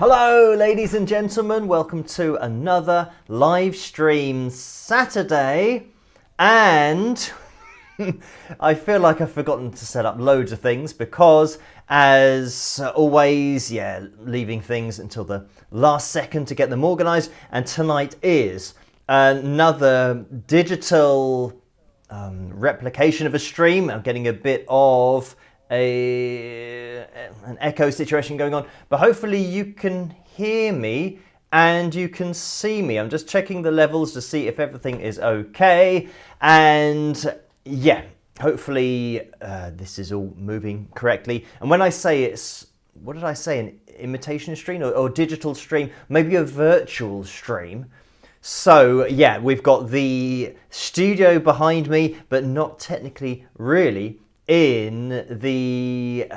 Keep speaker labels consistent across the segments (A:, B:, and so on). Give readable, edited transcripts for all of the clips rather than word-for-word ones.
A: Hello ladies and gentlemen, welcome to another live stream Saturday, and I feel like I've forgotten to set up loads of things because, as always, leaving things until the last second to get them organised, and tonight is another digital replication of a stream. I'm getting a bit of an echo situation going on, but hopefully you can hear me and you can see me. I'm just checking the levels to see if everything is okay, and yeah, hopefully this is all moving correctly. And when I say it's, what did I say, an imitation stream or digital stream, maybe a virtual stream. So yeah, we've got the studio behind me, but not technically really in the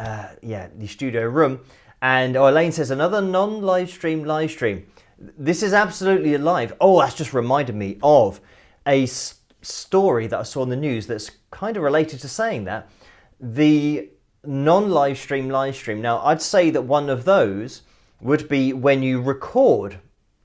A: studio room. And Elaine says another non-live stream live stream. This is absolutely live. Oh, that's just reminded me of a story that I saw in the news that's kind of related to saying that. The non-live stream live stream. Now, I'd say that one of those would be when you record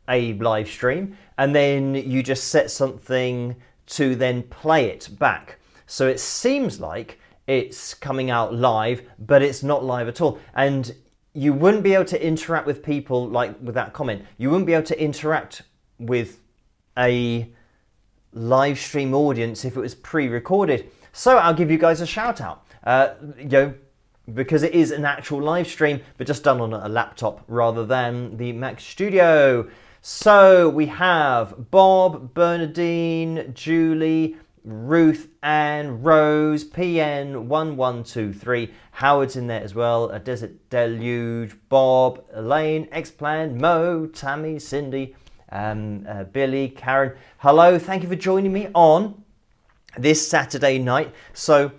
A: a live stream and then you just set something to then play it back. So it seems like it's coming out live, but it's not live at all. And you wouldn't be able to interact with people like with that comment. You wouldn't be able to interact with a live stream audience if it was pre-recorded. So I'll give you guys a shout out, because it is an actual live stream, but just done on a laptop rather than the Mac Studio. So we have Bob, Bernadine, Julie, Ruth and Rose, PN1123, Howard's in there as well, A Desert Deluge, Bob, Elaine, X-Plan, Mo, Tammy, Cindy, Billy, Karen. Hello, thank you for joining me on this Saturday night. So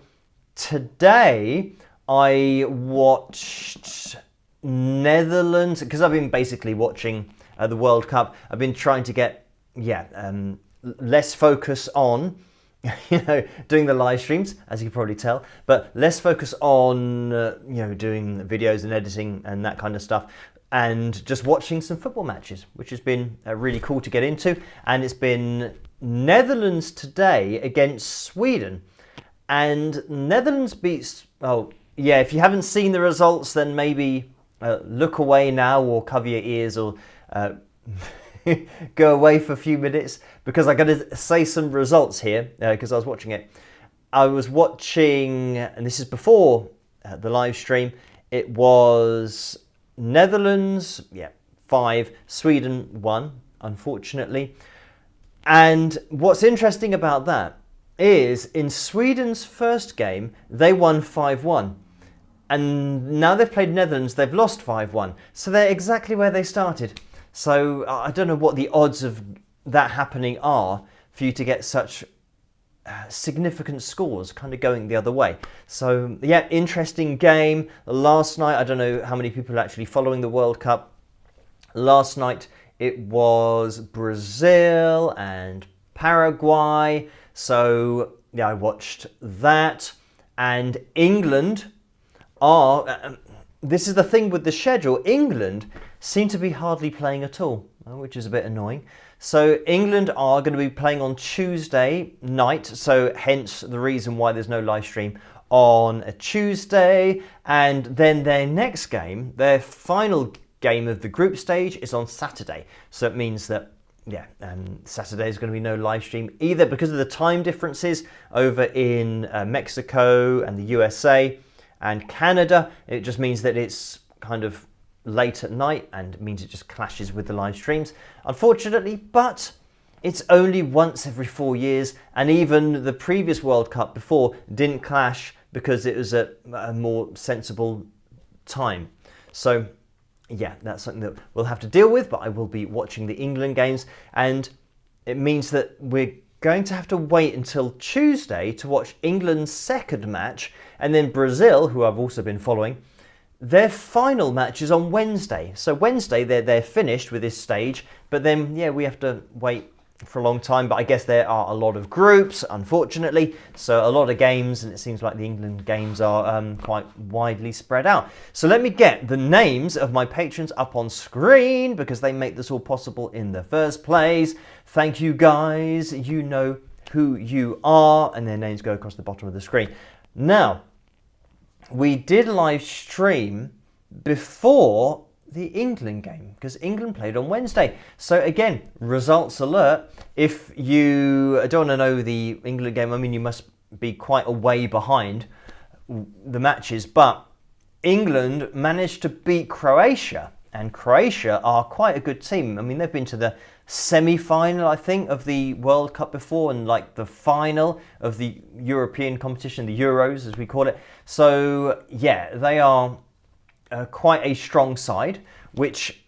A: today I watched Netherlands, because I've been basically watching the World Cup. I've been trying to get less focus on doing the live streams, as you can probably tell, but less focus on doing videos and editing and that kind of stuff, and just watching some football matches, which has been really cool to get into. And it's been Netherlands today against Sweden, and Netherlands beats, if you haven't seen the results, then maybe look away now or cover your ears or go away for a few minutes, because I'm going to say some results here because I was watching it. I was watching, and this is before the live stream, it was Netherlands 5, Sweden 1, unfortunately. And what's interesting about that is in Sweden's first game, they won 5-1. And now they've played Netherlands, they've lost 5-1. So they're exactly where they started. So I don't know what the odds of that happening are for you to get such significant scores kind of going the other way. So yeah, interesting game. Last night, I don't know how many people are actually following the World Cup. Last night it was Brazil and Paraguay. So yeah, I watched that. And England are, this is the thing with the schedule, England seem to be hardly playing at all, which is a bit annoying. So England are going to be playing on Tuesday night, so hence the reason why there's no live stream on a Tuesday. And then their next game, their final game of the group stage, is on Saturday. So it means that Saturday is going to be no live stream either because of the time differences over in Mexico and the USA and Canada. It just means that it's kind of late at night and means it just clashes with the live streams, unfortunately. But it's only once every 4 years, and even the previous World Cup before didn't clash because it was at a more sensible time. So yeah, that's something that we'll have to deal with, but I will be watching the England games, and it means that we're going to have to wait until Tuesday to watch England's second match, and then Brazil, who I've also been following, their final match is on Wednesday. So Wednesday they're finished with this stage, but then we have to wait for a long time, but I guess there are a lot of groups, unfortunately, so a lot of games, and it seems like the England games are quite widely spread out. So let me get the names of my patrons up on screen, because they make this all possible in the first place. Thank you guys, you know who you are, and their names go across the bottom of the screen. Now, we did live stream before the England game, because England played on Wednesday. So again, results alert. If you don't want to know the England game, I mean, you must be quite a way behind the matches, but England managed to beat Croatia, and Croatia are quite a good team. I mean, they've been to the semi-final, I think, of the World Cup before, and like the final of the European competition, the Euros as we call it. So yeah, they are quite a strong side, which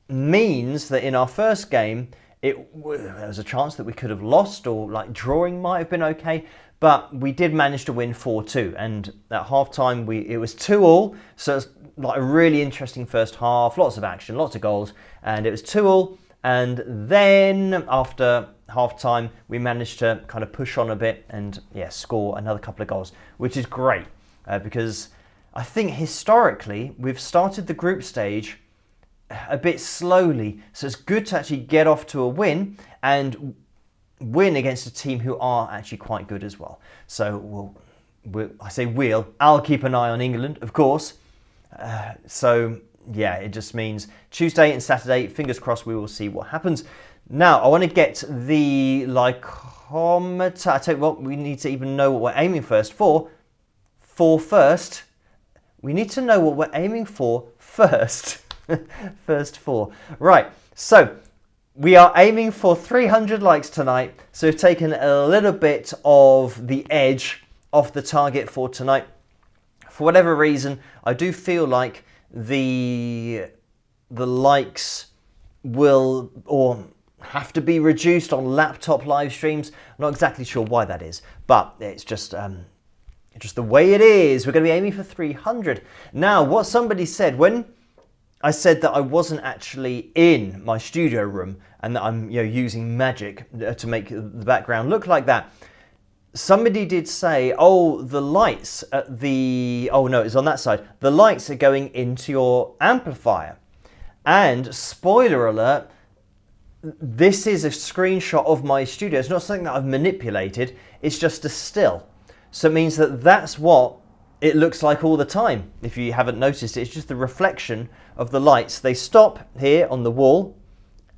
A: means that in our first game, there was a chance that we could have lost, or like drawing might have been okay, but we did manage to win 4-2, and at half-time it was 2-2, so it's like a really interesting first half, lots of action, lots of goals, and it was 2-2, and then after half-time we managed to kind of push on a bit and score another couple of goals, which is great, because I think historically we've started the group stage a bit slowly, so it's good to actually get off to a win and win against a team who are actually quite good as well. So I'll keep an eye on England, of course. So yeah, it just means Tuesday and Saturday, fingers crossed, we will see what happens. Now, I want to get the lycometer. I tell you what, we need to even know what we're aiming for first. We need to know what we're aiming for first. First four. Right, so we are aiming for 300 likes tonight. So we've taken a little bit of the edge off the target for tonight. For whatever reason, I do feel like the likes will or have to be reduced on laptop live streams. I'm not exactly sure why that is, but it's just the way it is. We're going to be aiming for 300. Now, what somebody said when I said that I wasn't actually in my studio room and that I'm using magic to make the background look like that, somebody did say, oh, the lights at the... Oh, no, it's on that side. The lights are going into your amplifier. And spoiler alert, this is a screenshot of my studio. It's not something that I've manipulated. It's just a still. So it means that that's what it looks like all the time. If you haven't noticed, it's just the reflection of the lights. They stop here on the wall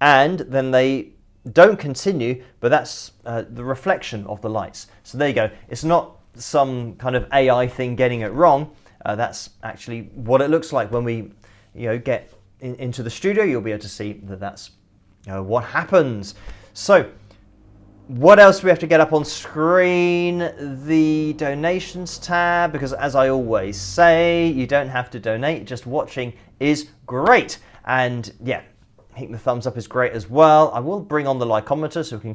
A: and then they don't continue, but that's the reflection of the lights. So there you go. It's not some kind of AI thing getting it wrong. That's actually what it looks like when we get into the studio. You'll be able to see that that's what happens. So what else do we have to get up on screen? The donations tab, because as I always say, you don't have to donate, just watching is great. And yeah, hitting the thumbs up is great as well. I will bring on the lycometer so we can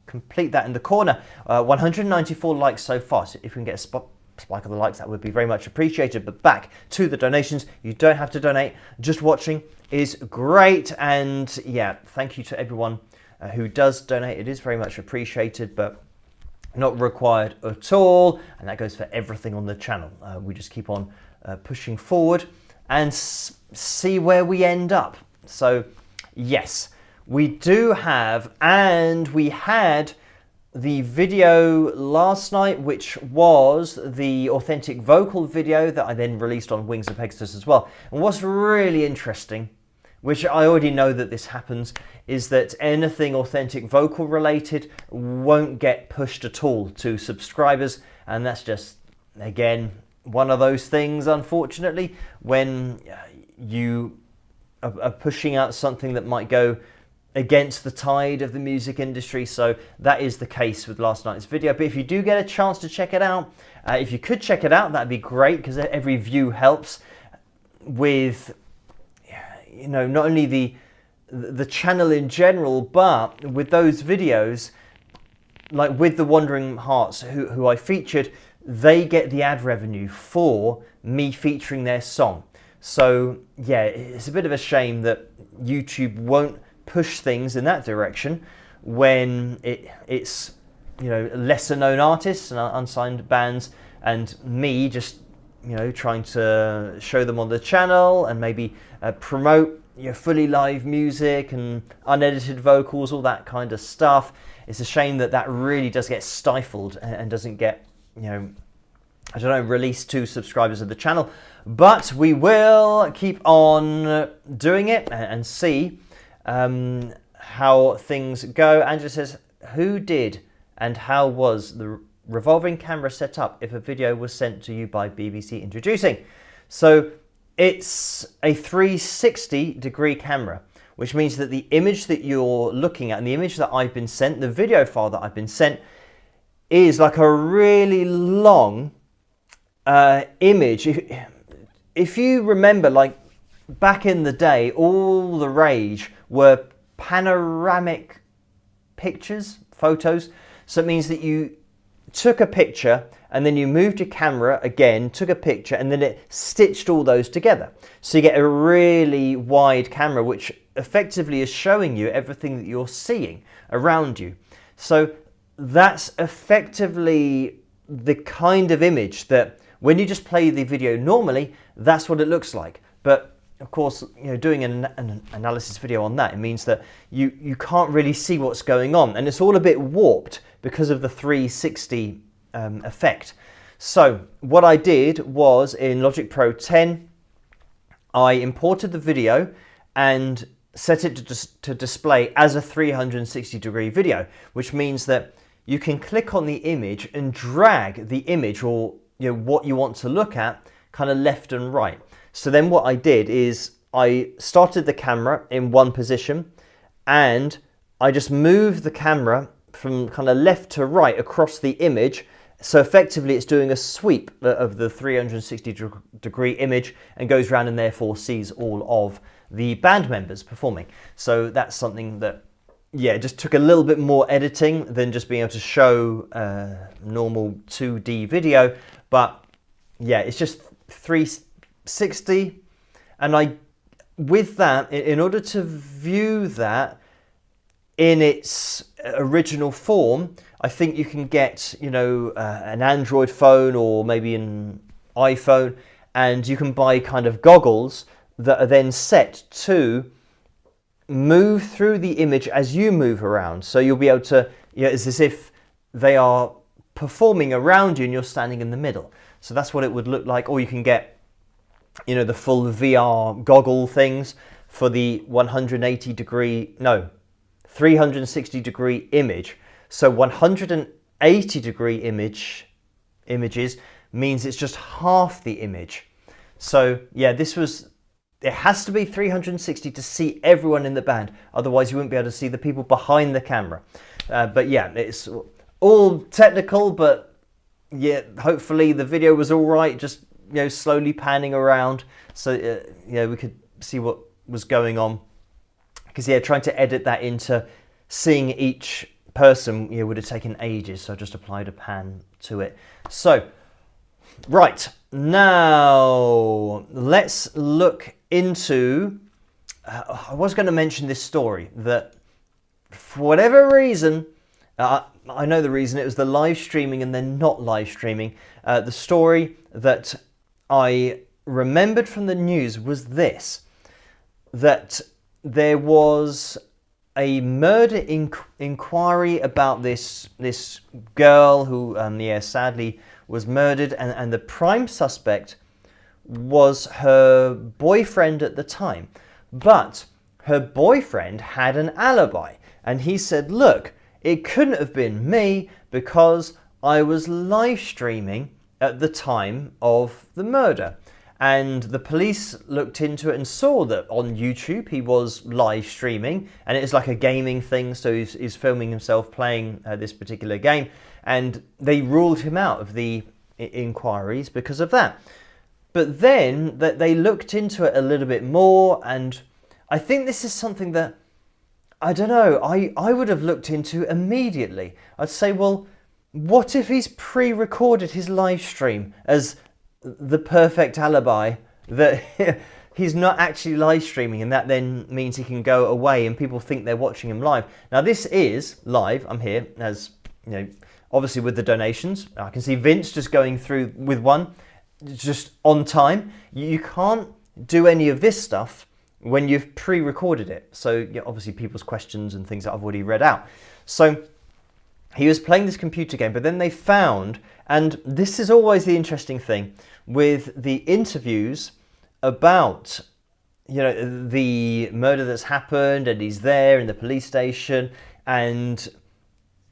A: complete that in the corner. 194 likes so far, so if we can get a spike of the likes, that would be very much appreciated. But back to the donations, you don't have to donate, just watching is great. And yeah, thank you to everyone who does donate. It is very much appreciated, but not required at all. And that goes for everything on the channel. We just keep on pushing forward and see where we end up. So yes, we do have, and we had the video last night, which was the authentic vocal video that I then released on Wings of Pegasus as well. And what's really interesting, which I already know that this happens, is that anything authentic vocal related won't get pushed at all to subscribers. And that's just, again, one of those things, unfortunately, when you are pushing out something that might go against the tide of the music industry. So that is the case with last night's video. But if you do get a chance to check it out, if you could check it out, that'd be great, because every view helps with, not only the channel in general, but with those videos, like with the Wandering Hearts, who I featured, they get the ad revenue for me featuring their song. So yeah, it's a bit of a shame that YouTube won't push things in that direction, when it's, you know, lesser known artists and unsigned bands, and me just, you know, trying to show them on the channel and maybe promote, you know, fully live music and unedited vocals, all that kind of stuff. It's a shame that that really does get stifled and doesn't get, you know, I don't know, released to subscribers of the channel. But we will keep on doing it and see how things go. Andrew says, who did and how was the revolving camera set up if a video was sent to you by BBC Introducing? So it's a 360-degree camera, which means that the image that you're looking at and the image that I've been sent, the video file that I've been sent, is like a really long image. If you remember, like back in the day, all the rage were panoramic pictures, photos. So it means that you took a picture and then you moved your camera again, took a picture, and then it stitched all those together. So you get a really wide camera, which effectively is showing you everything that you're seeing around you. So that's effectively the kind of image that when you just play the video normally, that's what it looks like. But of course, you know, doing an analysis video on that, it means that you can't really see what's going on, and it's all a bit warped because of the 360 effect. So what I did was in Logic Pro 10, I imported the video and set it to display as a 360-degree video, which means that you can click on the image and drag the image, or you know, what you want to look at, kind of left and right. So then what I did is I started the camera in one position and I just moved the camera from kind of left to right across the image. So effectively it's doing a sweep of the 360-degree image and goes around and therefore sees all of the band members performing. So that's something that, yeah, it just took a little bit more editing than just being able to show normal 2D video. But yeah, it's just 360. And with that, in order to view that in its original form, I think you can get, you know, an Android phone or maybe an iPhone, and you can buy kind of goggles that are then set to move through the image as you move around. So you'll be able to, you know, it's as if they are performing around you and you're standing in the middle. So that's what it would look like. Or you can get, you know, the full VR goggle things for the 360-degree image. So 180-degree images means it's just half the image. So yeah, it has to be 360 to see everyone in the band. Otherwise you wouldn't be able to see the people behind the camera. But yeah, it's all technical, but yeah, hopefully the video was all right, just, you know, slowly panning around. So, you know, we could see what was going on. Because yeah, trying to edit that into seeing each person, you know, would have taken ages. So I just applied a pan to it. So, right, now let's look into, I was going to mention this story that for whatever reason, I know the reason, it was the live streaming and then not live streaming. The story that I remembered from the news was this, that there was a murder inquiry about this girl who, yeah, sadly was murdered, and the prime suspect was her boyfriend at the time. But her boyfriend had an alibi, and he said, look, it couldn't have been me because I was live streaming at the time of the murder. And the police looked into it and saw that on YouTube he was live streaming, and it's like a gaming thing, so he's filming himself playing this particular game, and they ruled him out of the inquiries because of that. But then that they looked into it a little bit more, and I think this is something that, I don't know, I would have looked into immediately. I'd say, well, what if he's pre-recorded his live stream as the perfect alibi that he's not actually live streaming, and that then means he can go away and people think they're watching him live. Now this is live. I'm here, as you know, obviously with the donations. I can see Vince just going through with one, just on time. You can't do any of this stuff when you've pre-recorded it. So obviously people's questions and things that I've already read out. So he was playing this computer game, but then they found, and this is always the interesting thing with the interviews about, you know, the murder that's happened, and he's there in the police station and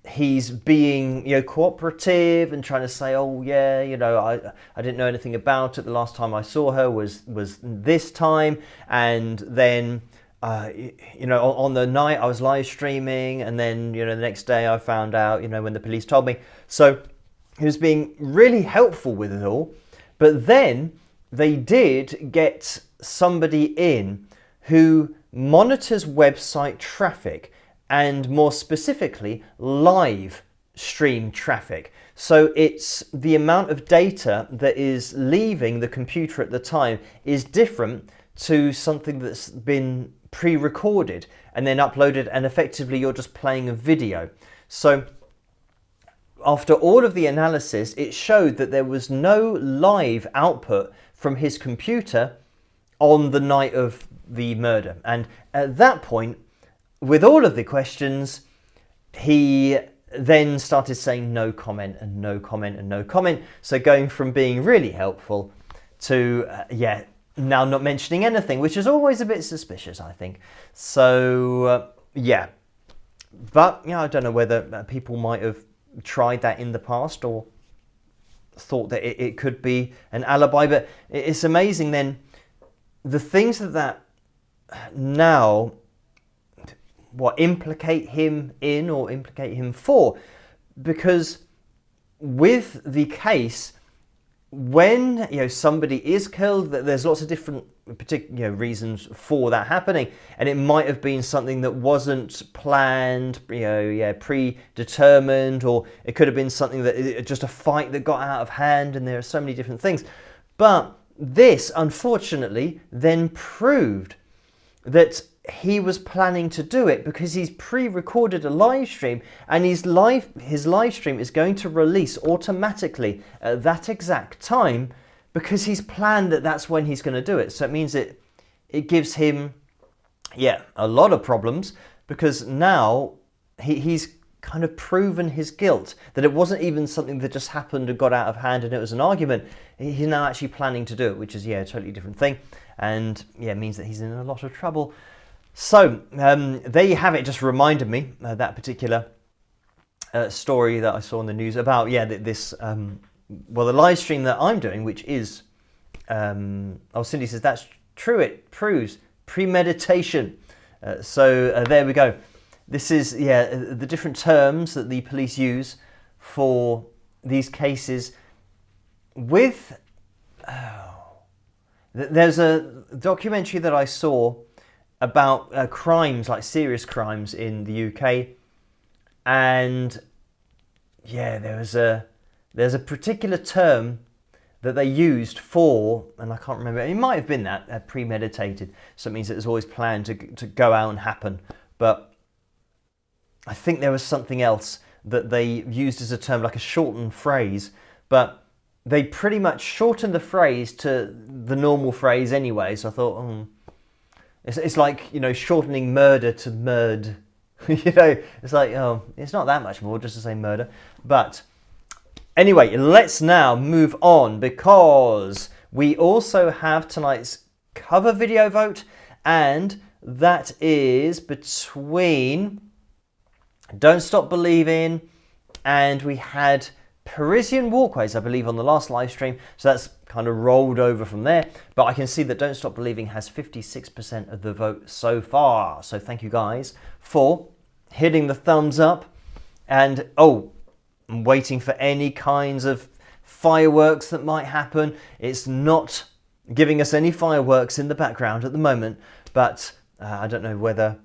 A: he's being, you know, cooperative and trying to say, oh yeah, you know, I didn't know anything about it. The last time I saw her was this time, and then you know, on the night I was live streaming, and then, you know, the next day I found out, you know, when the police told me. So he was being really helpful with it all, but then they did get somebody in who monitors website traffic, and more specifically live stream traffic. So it's the amount of data that is leaving the computer at the time is different to something that's been pre-recorded and then uploaded, and effectively you're just playing a video. So after all of the analysis, it showed that there was no live output from his computer on the night of the murder. And at that point, with all of the questions, he then started saying no comment and no comment and no comment. So going from being really helpful to, now not mentioning anything, which is always a bit suspicious, I think. So, yeah. But, yeah, I don't know whether people might have tried that in the past or thought that it could be an alibi. But it's amazing then, the things that now implicate him in or implicate him for, because with the case, when, you know, somebody is killed, there's lots of different particular, you know, reasons for that happening, and it might have been something that wasn't planned, you know, predetermined, or it could have been something that just a fight that got out of hand, and there are so many different things. But this, unfortunately, then proved that he was planning to do it, because he's pre-recorded a live stream, and his live stream is going to release automatically at that exact time, because he's planned that that's when he's going to do it. So it means it gives him, a lot of problems, because now he's kind of proven his guilt, that it wasn't even something that just happened and got out of hand and it was an argument. He's now actually planning to do it, which is, a totally different thing, and it means that he's in a lot of trouble. So there you have it. Just reminded me that particular story that I saw in the news about this the live stream that I'm doing, which is Cindy says that's true. It proves premeditation. So there we go. This is the different terms that the police use for these cases. With there's a documentary that I saw about crimes, like serious crimes in the UK, and there's a particular term that they used for, and I can't remember, it might have been that premeditated, so it means it was always planned to go out and happen, but I think there was something else that they used as a term, like a shortened phrase, but they pretty much shortened the phrase to the normal phrase anyway, so I thought, It's like, shortening murder to murd. It's like, it's not that much more just to say murder. But anyway, let's now move on, because we also have tonight's cover video vote, and that is between Don't Stop Believing, and we had Parisian Walkways, I believe, on the last live stream. So that's kind of rolled over from there. But I can see that Don't Stop Believing has 56% of the vote so far. So thank you guys for hitting the thumbs up. And, I'm waiting for any kinds of fireworks that might happen. It's not giving us any fireworks in the background at the moment. But I don't know whether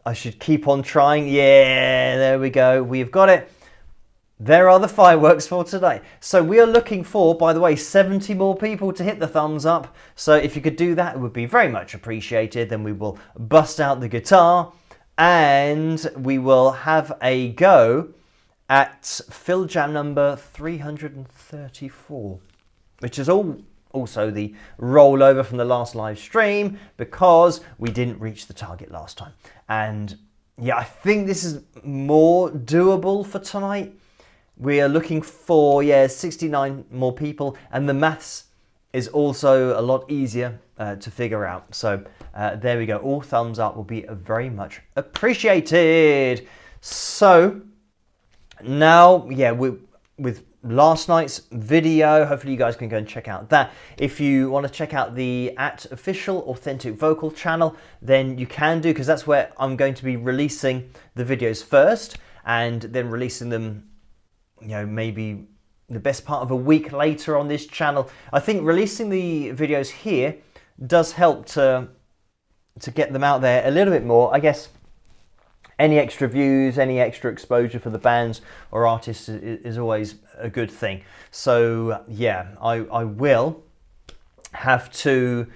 A: I should keep on trying. Yeah, there we go. We've got it. there are the fireworks for today. So we are looking for, by the way, 70 more people to hit the thumbs up. So if you could do that, it would be very much appreciated. Then we will bust out the guitar and we will have a go at Fill Jam number 334, which is also the rollover from the last live stream because we didn't reach the target last time. And yeah, I think this is more doable for tonight. We are looking for, 69 more people, and the maths is also a lot easier to figure out. So there we go. All thumbs up will be very much appreciated. So now, with last night's video, hopefully you guys can go and check out that. If you want to check out the @official authentic vocal channel, then you can do, because that's where I'm going to be releasing the videos first and then releasing them, maybe the best part of a week later on this channel. I think releasing the videos here does help to get them out there a little bit more. I guess any extra views, any extra exposure for the bands or artists is always a good thing. So yeah, I will have to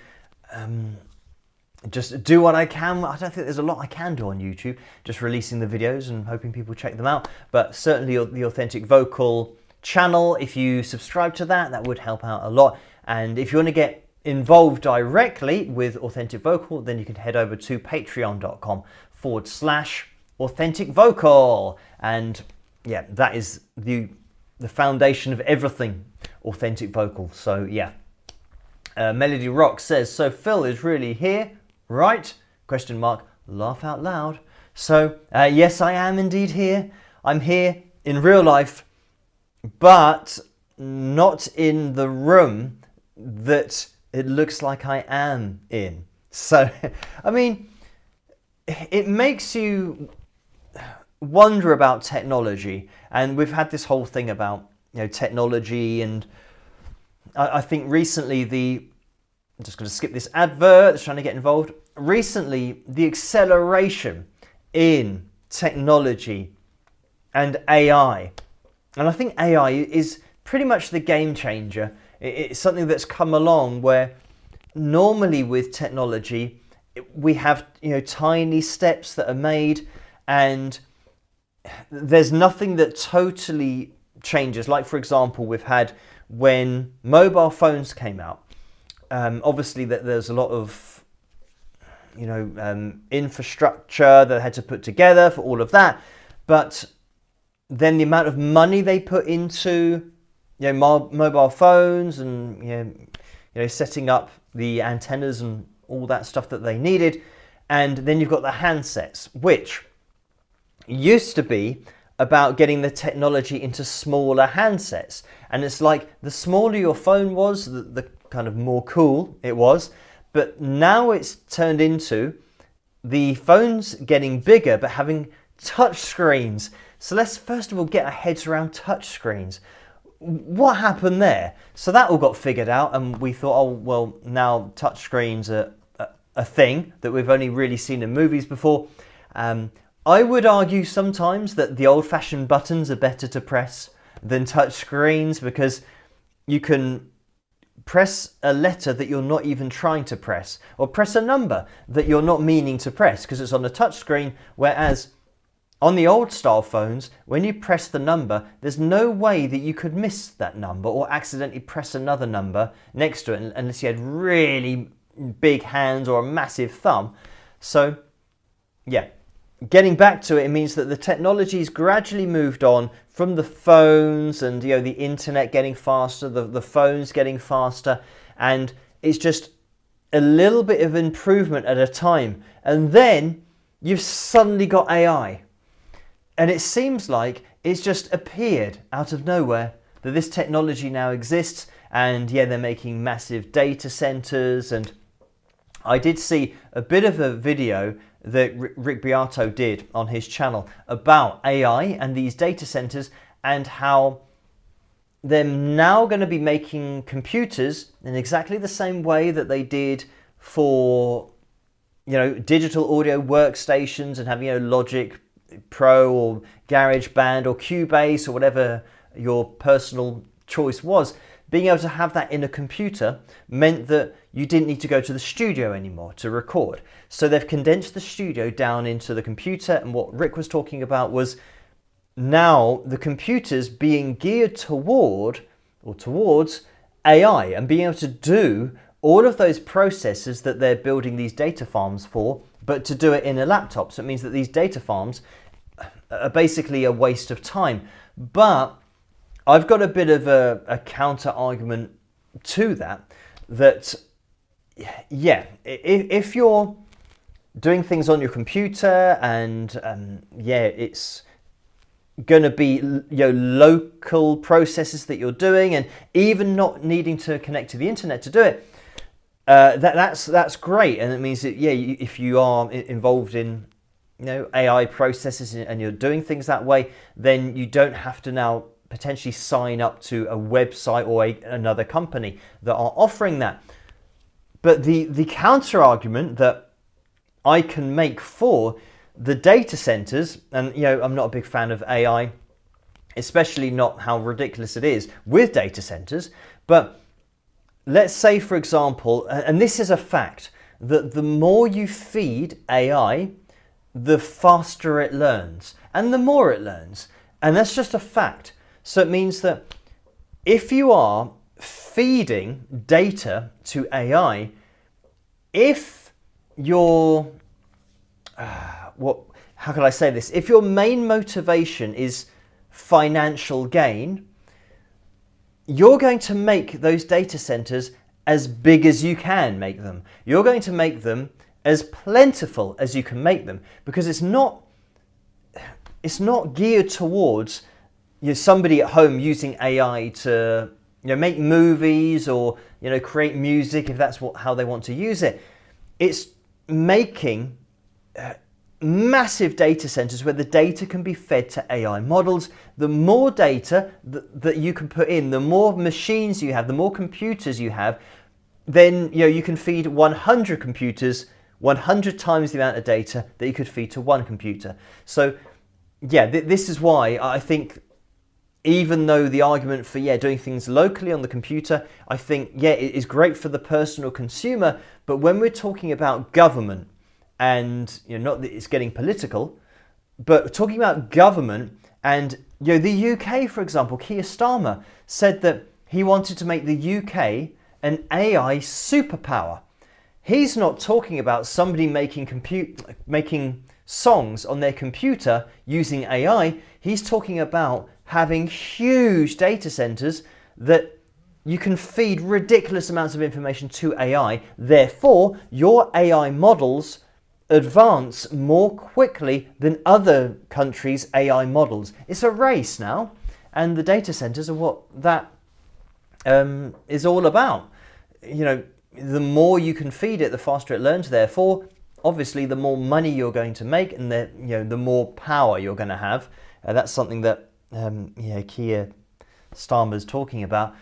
A: just do what I can. I don't think there's a lot I can do on YouTube, just releasing the videos and hoping people check them out. But certainly the Authentic Vocal channel, if you subscribe to that, that would help out a lot. And if you want to get involved directly with Authentic Vocal, then you can head over to patreon.com/Authentic Vocal. And yeah, that is the foundation of everything Authentic Vocal. So yeah. Melody Rock says, so Phil is really here, right? ? Laugh out loud. So yes, I am indeed here. I'm here in real life, but not in the room that it looks like I am in. So, I mean, it makes you wonder about technology. And we've had this whole thing about, technology, and I think recently I'm just going to skip this advert that's trying to get involved. Recently, the acceleration in technology and AI, and I think AI is pretty much the game changer. It's something that's come along where normally with technology, we have tiny steps that are made, and there's nothing that totally changes. Like for example, we've had when mobile phones came out. Obviously, that there's a lot of infrastructure that they had to put together for all of that, but then the amount of money they put into mobile phones and setting up the antennas and all that stuff that they needed, and then you've got the handsets, which used to be about getting the technology into smaller handsets, and it's like the smaller your phone was, the kind of more cool it was. But now it's turned into the phones getting bigger but having touch screens. So let's first of all get our heads around touch screens. What happened there? So that all got figured out, and we thought, oh well, now touch screens are a thing that we've only really seen in movies before. I would argue sometimes that the old-fashioned buttons are better to press than touch screens, because you can press a letter that you're not even trying to press, or press a number that you're not meaning to press because it's on the touch screen, whereas on the old style phones, when you press the number, there's no way that you could miss that number or accidentally press another number next to it unless you had really big hands or a massive thumb. So yeah, getting back to it, it means that the technology's gradually moved on from the phones and the internet getting faster, the phones getting faster, and it's just a little bit of improvement at a time. And then you've suddenly got AI. And it seems like it's just appeared out of nowhere that this technology now exists, and yeah, they're making massive data centers. And I did see a bit of a video that Rick Beato did on his channel about AI and these data centers, and how they're now going to be making computers in exactly the same way that they did for digital audio workstations and having logic Pro or GarageBand or Cubase or whatever your personal choice was, being able to have that in a computer meant that you didn't need to go to the studio anymore to record. So they've condensed the studio down into the computer, and what Rick was talking about was now the computers being geared towards AI and being able to do all of those processes that they're building these data farms for, but to do it in a laptop. So it means that these data farms are basically a waste of time. But I've got a bit of a counter argument to that, yeah, if you're doing things on your computer and yeah, it's going to be local processes that you're doing, and even not needing to connect to the internet to do it, that's great. And it means that, yeah, if you are involved in AI processes and you're doing things that way, then you don't have to now potentially sign up to a website or another company that are offering that. But the counter argument that I can make for the data centers, and I'm not a big fan of AI, especially not how ridiculous it is with data centers, but let's say, for example, and this is a fact, that the more you feed AI, the faster it learns and the more it learns. And that's just a fact. So it means that if you are feeding data to AI, if your how can I say this? If your main motivation is financial gain, you're going to make those data centers as big as you can make them. You're going to make them as plentiful as you can make them, because it's not geared towards somebody at home using AI to make movies or create music if that's how they want to use it. It's making massive data centers where the data can be fed to AI models. The more data that you can put in, the more machines you have, the more computers you have, then you can feed 100 computers 100 times the amount of data that you could feed to one computer. So yeah, this is why I think, even though the argument for doing things locally on the computer, I think it is great for the personal consumer, but when we're talking about government, and not that it's getting political, but talking about government, and the UK, for example, Keir Starmer said that he wanted to make the UK an AI superpower. He's not talking about somebody making songs on their computer using AI. He's talking about having huge data centers that you can feed ridiculous amounts of information to AI. Therefore, your AI models advance more quickly than other countries' AI models. It's a race now, and the data centers are what that is all about. The more you can feed it, the faster it learns. Therefore, obviously, the more money you're going to make, and the more power you're going to have. That's something that Keir Starmer's talking about.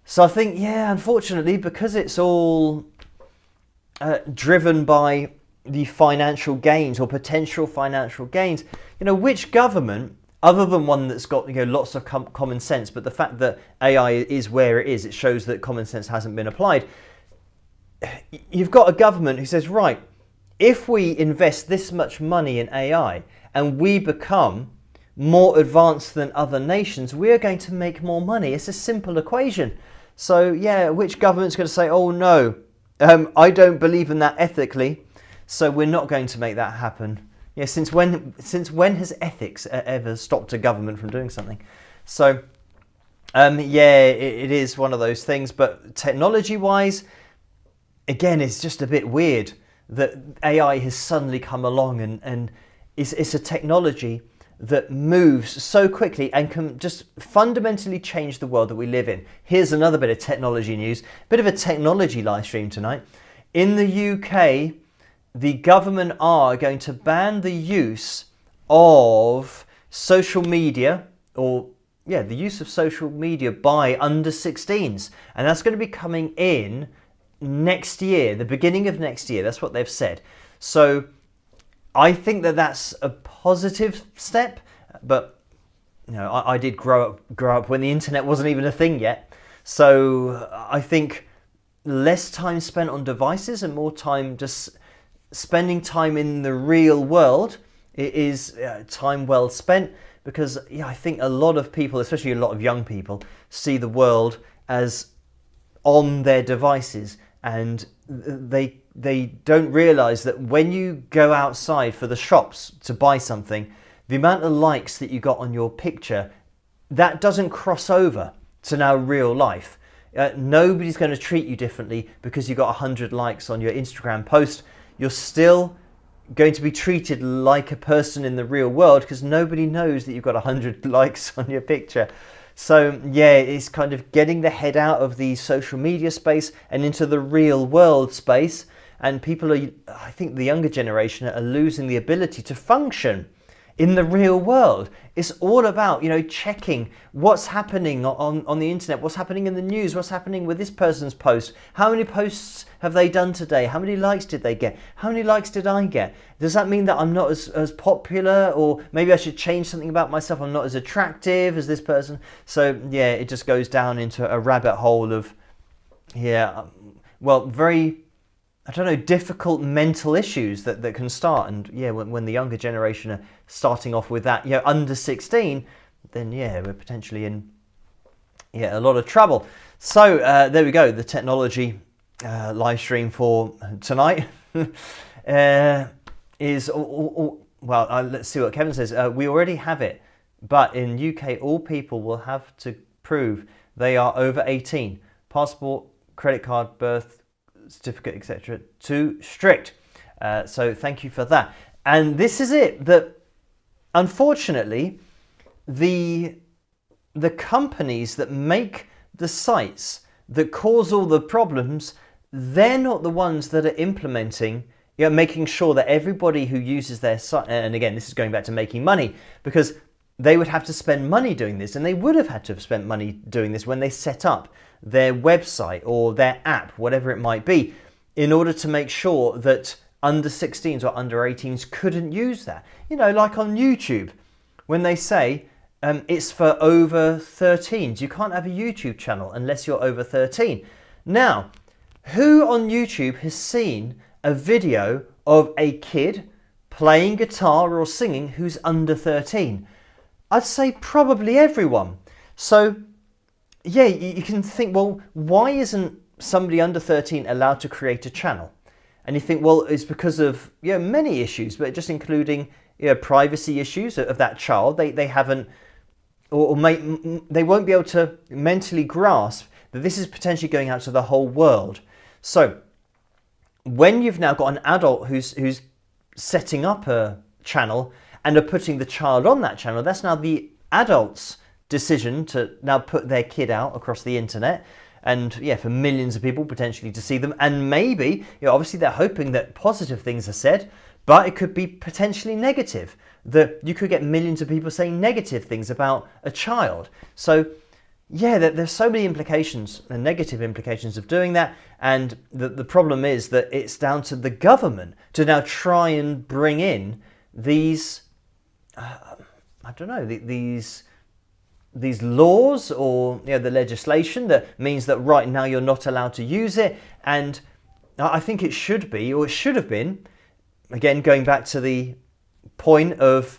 A: So I think, unfortunately, because it's all driven by the financial gains or potential financial gains, which government, other than one that's got lots of common sense, but the fact that AI is where it is, it shows that common sense hasn't been applied. You've got a government who says, right, if we invest this much money in AI and we become more advanced than other nations, we're going to make more money. It's a simple equation. So which government's going to say, oh no, I don't believe in that ethically, so we're not going to make that happen? Since when has ethics ever stopped a government from doing something? So it is one of those things. But technology-wise, again, it's just a bit weird that AI has suddenly come along and it's a technology that moves so quickly and can just fundamentally change the world that we live in. Here's another bit of technology news, bit of a technology live stream tonight. In the UK, the government are going to ban the use of social media, or the use of social media by under 16s. And that's going to be coming in next year, the beginning of next year. That's what they've said. So I think that that's a positive step, but you know, I did grow up when the internet wasn't even a thing yet. So I think less time spent on devices and more time just spending time in the real world is time well spent, because yeah, I think a lot of people, especially a lot of young people, see the world as on their devices, and they don't realize that when you go outside for the shops to buy something, the amount of likes that you got on your picture, that doesn't cross over to now real life. Nobody's going to treat you differently because you got 100 likes on your Instagram post. You're still going to be treated like a person in the real world because nobody knows that you've got 100 likes on your picture. So yeah, it's kind of getting the head out of the social media space and into the real world space. And people are, I think the younger generation are losing the ability to function in the real world. It's all about, you know, checking what's happening on the internet, what's happening in the news, what's happening with this person's post. How many posts have they done today? How many likes did they get? How many likes did I get? Does that mean that I'm not as popular, or maybe I should change something about myself? I'm not as attractive as this person. So yeah, it just goes down into a rabbit hole of, yeah, well, very, I don't know, difficult mental issues that can start. And yeah, when the younger generation are starting off with that, you know, under 16, then yeah, we're potentially in a lot of trouble. So there we go, the technology live stream for tonight is, well, let's see what Kevin says. We already have it, but in UK, all people will have to prove they are over 18. Passport, credit card, birth certificate, etc. Too strict. So thank you for that. And this is it, that unfortunately the companies that make the sites that cause all the problems, they're not the ones that are implementing, you know, making sure that everybody who uses their site, and again, this is going back to making money, because they would have to spend money doing this, and they would have had to have spent money doing this when they set up their website or their app, whatever it might be, in order to make sure that under 16s or under 18s couldn't use that. You know, like on YouTube, when they say it's for over 13s, you can't have a YouTube channel unless you're over 13. Now, who on YouTube has seen a video of a kid playing guitar or singing who's under 13? I'd say probably everyone. So yeah, you can think, well, why isn't somebody under 13 allowed to create a channel? And you think, well, it's because of, you know, many issues, but just including, you know, privacy issues of that child. They haven't, they won't be able to mentally grasp that this is potentially going out to the whole world. So when you've now got an adult who's setting up a channel and are putting the child on that channel, that's now the adult's decision to now put their kid out across the internet, and yeah, for millions of people potentially to see them. And maybe, you know, obviously they're hoping that positive things are said, but it could be potentially negative, that you could get millions of people saying negative things about a child. So yeah, there's so many implications and negative implications of doing that. And the problem is that it's down to the government to now try and bring in these, I don't know, these laws, or you know, the legislation that means that right now you're not allowed to use it. And I think it should be, or it should have been, again going back to the point of,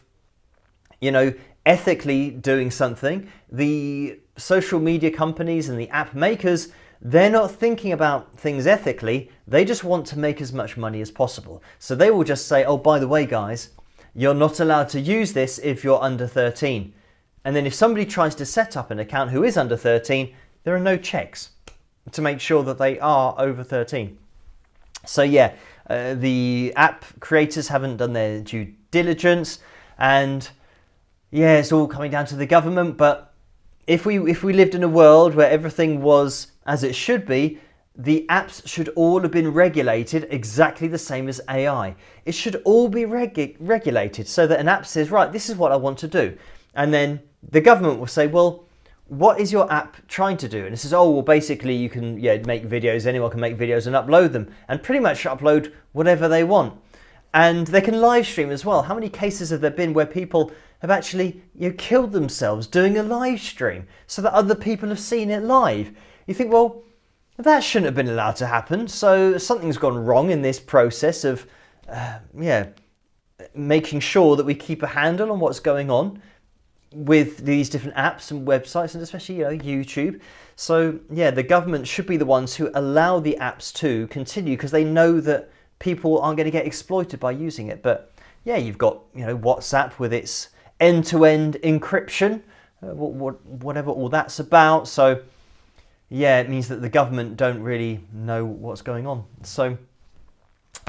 A: you know, ethically doing something, the social media companies and the app makers, they're not thinking about things ethically. They just want to make as much money as possible. So they will just say, oh, by the way, guys, you're not allowed to use this if you're under 13. And then if somebody tries to set up an account who is under 13, there are no checks to make sure that they are over 13. So yeah, the app creators haven't done their due diligence, and yeah, it's all coming down to the government. But if we lived in a world where everything was as it should be, the apps should all have been regulated exactly the same as AI. It should all be regulated so that an app says, right, this is what I want to do. And then the government will say, well, what is your app trying to do? And it says, oh, well, basically you can make videos. Anyone can make videos and upload them, and pretty much upload whatever they want. And they can live stream as well. How many cases have there been where people have actually killed themselves doing a live stream so that other people have seen it live? You think, well, that shouldn't have been allowed to happen. So something's gone wrong in this process of, making sure that we keep a handle on what's going on with these different apps and websites, and especially YouTube. So yeah, the government should be the ones who allow the apps to continue, because they know that people aren't going to get exploited by using it. But yeah, you've got WhatsApp with its end-to-end encryption, whatever all that's about. So yeah, it means that the government don't really know what's going on. So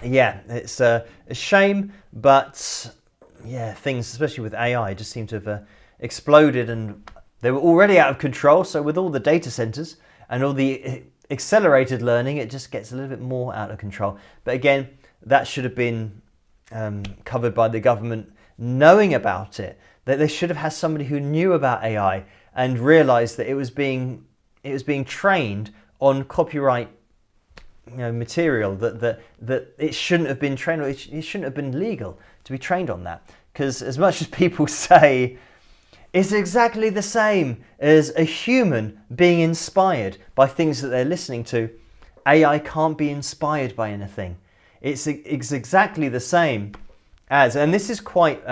A: yeah, it's a shame, but yeah, things, especially with AI, just seem to have exploded, and they were already out of control. So with all the data centers and all the accelerated learning, it just gets a little bit more out of control. But again, that should have been covered by the government knowing about it. That they should have had somebody who knew about AI and realized that it was being trained on copyright material, that it shouldn't have been trained, or it shouldn't have been legal to be trained on that. Because as much as people say it's exactly the same as a human being inspired by things that they're listening to, AI can't be inspired by anything. It's exactly the same as, and this is quite,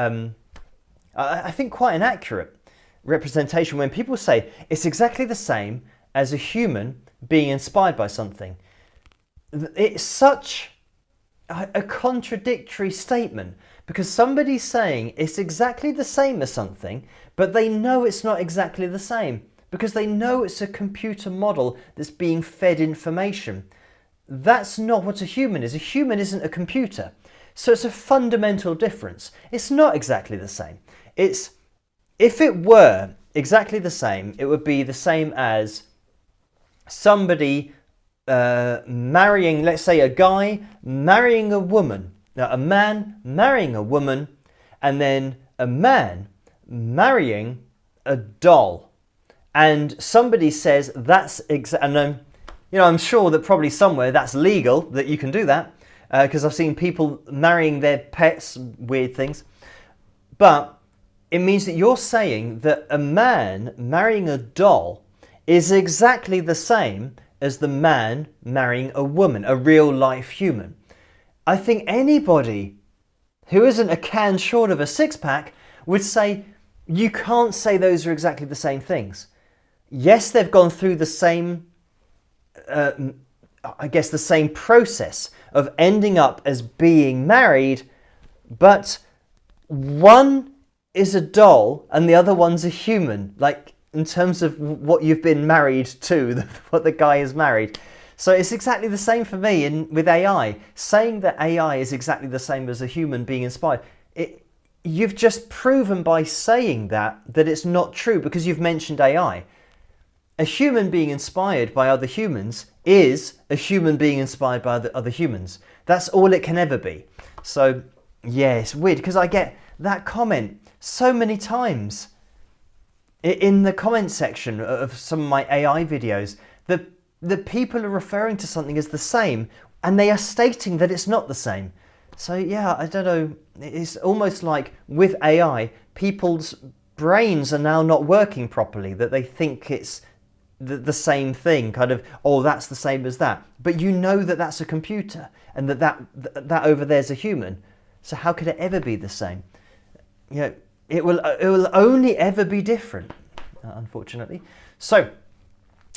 A: I think, quite an accurate representation when people say it's exactly the same as a human being inspired by something. It's such a contradictory statement, because somebody's saying it's exactly the same as something, but they know it's not exactly the same, because they know it's a computer model that's being fed information. That's not what a human is. A human isn't a computer. So it's a fundamental difference. It's not exactly the same. If it were exactly the same, it would be the same as somebody marrying, let's say a guy marrying a woman, a man marrying a woman, and then a man marrying a doll. And somebody says that's and I'm sure that probably somewhere that's legal, that you can do that, because I've seen people marrying their pets, weird things. But it means that you're saying that a man marrying a doll is exactly the same as the man marrying a woman, a real life human. I think anybody who isn't a can short of a six-pack would say you can't say those are exactly the same things. Yes, they've gone through the same, the same process of ending up as being married, but one is a doll and the other one's a human, like in terms of what you've been married to, what the guy is married. So it's exactly the same for me with AI. Saying that AI is exactly the same as a human being inspired, you've just proven by saying that it's not true, because you've mentioned AI. A human being inspired by other humans is a human being inspired by other humans. That's all it can ever be. So yeah, it's weird, because I get that comment so many times in the comment section of some of my AI videos, that people are referring to something as the same, and they are stating that it's not the same. So yeah, I don't know, it's almost like with AI, people's brains are now not working properly, that they think it's the same thing, kind of, oh, that's the same as that. But you know that that's a computer, and that over there's a human. So how could it ever be the same? It will only ever be different, unfortunately. So,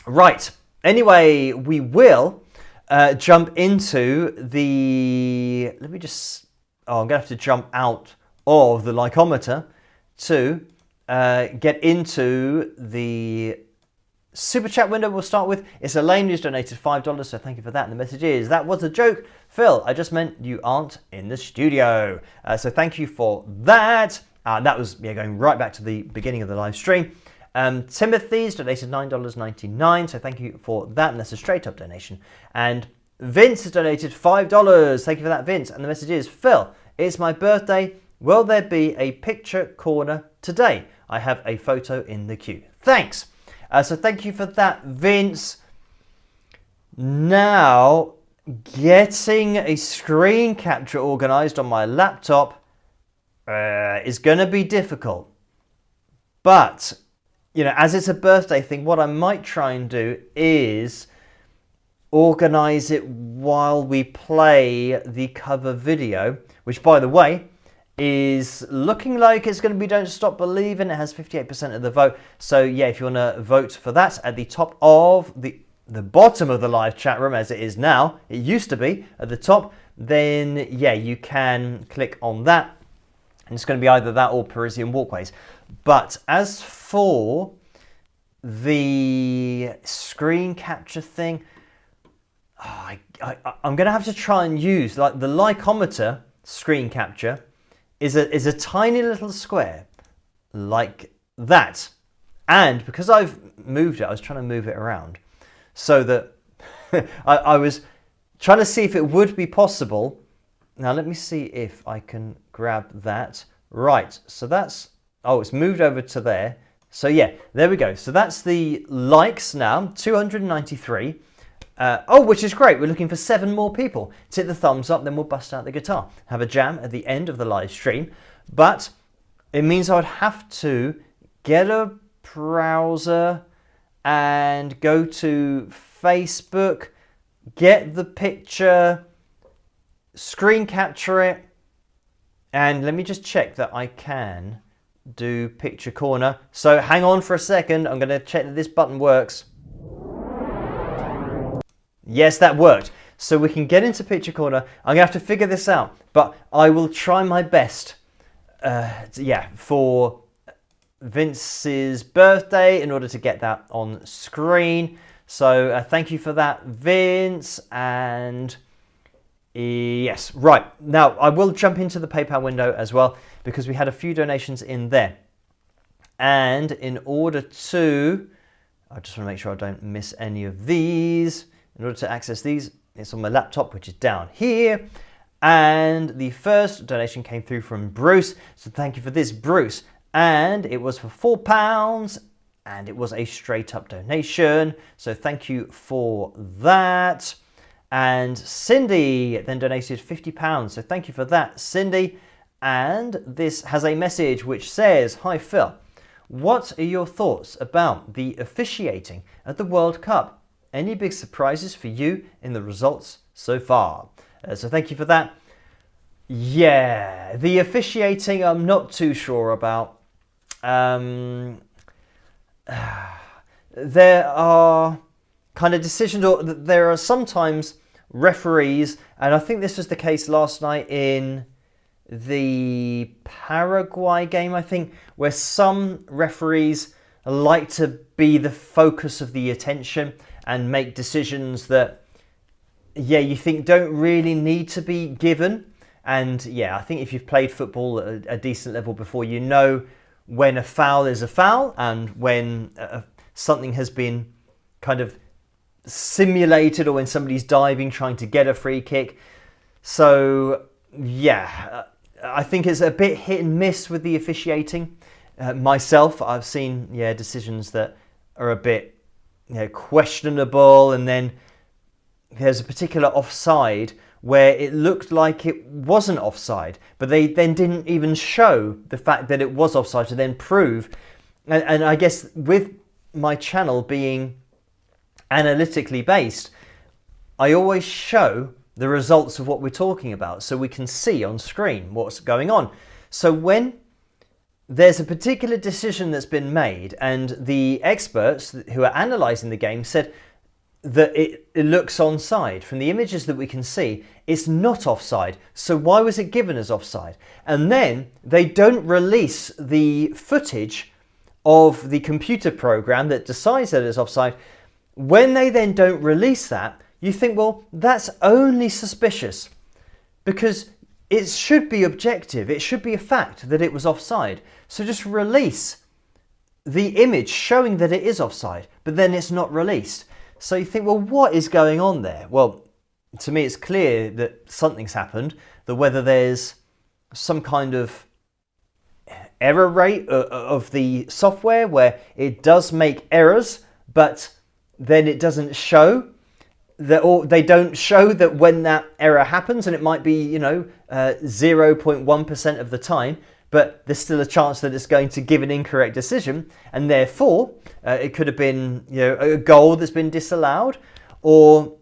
A: right. Anyway, we will jump into the... Let me just... Oh, I'm going to have to jump out of the likeometer to get into the super chat window. We'll start with, it's Elaine who's donated $5, so thank you for that. And the message is, that was a joke, Phil. I just meant you aren't in the studio. So thank you for that. That was going right back to the beginning of the live stream. Timothy's donated $9.99, so thank you for that, and that's a straight up donation. And Vince has donated $5. Thank you for that, Vince. And the message is, Phil, it's my birthday. Will there be a picture corner today? I have a photo in the queue. Thanks. So thank you for that, Vince. Now, getting a screen capture organized on my laptop is going to be difficult. But, you know, as it's a birthday thing, what I might try and do is organize it while we play the cover video, which, by the way, is looking like it's going to be Don't Stop Believing. It has 58% of the vote. So, yeah, if you want to vote for that at the top of the bottom of the live chat room, as it is now, it used to be at the top, then, yeah, you can click on that. And it's going to be either that or Parisian Walkways. But as for the screen capture thing, I'm going to have to try and use, like, the Lycometer screen capture is a tiny little square like that. And because I've moved it, I was trying to move it around so that I was trying to see if it would be possible. Now, let me see if I can grab that. Right, so that's, oh, it's moved over to there. So yeah, there we go. So that's the likes now, 293. Which is great. We're looking for 7 more people to hit the thumbs up, then we'll bust out the guitar. Have a jam at the end of the live stream. But it means I would have to get a browser and go to Facebook, get the picture, screen capture it, and let me just check that I can do picture corner. So hang on for a second. I'm going to check that this button works. Yes, that worked. So we can get into picture corner. I'm going to have to figure this out, but I will try my best. For Vince's birthday in order to get that on screen. So thank you for that, Vince. And yes, right. Now I will jump into the PayPal window as well because we had a few donations in there. And in order to, I just want to make sure I don't miss any of these. In order to access these, it's on my laptop, which is down here. And the first donation came through from Bruce. So thank you for this, Bruce. And it was for £4 and it was a straight up donation. So thank you for that. And Cindy then donated £50. So thank you for that, Cindy. And this has a message which says, "Hi Phil, what are your thoughts about the officiating at the World Cup? Any big surprises for you in the results so far?" So thank you for that. Yeah, the officiating I'm not too sure about. There are kind of decisions, or there are sometimes referees, and I think this was the case last night in the Paraguay game, I think, where some referees like to be the focus of the attention and make decisions that, yeah, you think don't really need to be given. And yeah, I think if you've played football at a decent level before, you know when a foul is a foul and when something has been kind of simulated, or when somebody's diving trying to get a free kick. So yeah, I think it's a bit hit and miss with the officiating. Myself, I've seen decisions that are a bit questionable, and then there's a particular offside where it looked like it wasn't offside, but they then didn't even show the fact that it was offside to then prove. And I guess with my channel being analytically based, I always show the results of what we're talking about so we can see on screen what's going on. So when there's a particular decision that's been made and the experts who are analysing the game said that it looks onside, from the images that we can see, it's not offside. So why was it given as offside? And then they don't release the footage of the computer program that decides that it's offside. When they then don't release that, you think, well, that's only suspicious, because it should be objective. It should be a fact that it was offside. So just release the image showing that it is offside, but then it's not released. So you think, well, what is going on there? Well, to me, it's clear that something's happened, that whether there's some kind of error rate of the software where it does make errors, but then it doesn't show they don't show that when that error happens, and it might be 0.1% of the time, but there's still a chance that it's going to give an incorrect decision, and therefore it could have been a goal that's been disallowed, or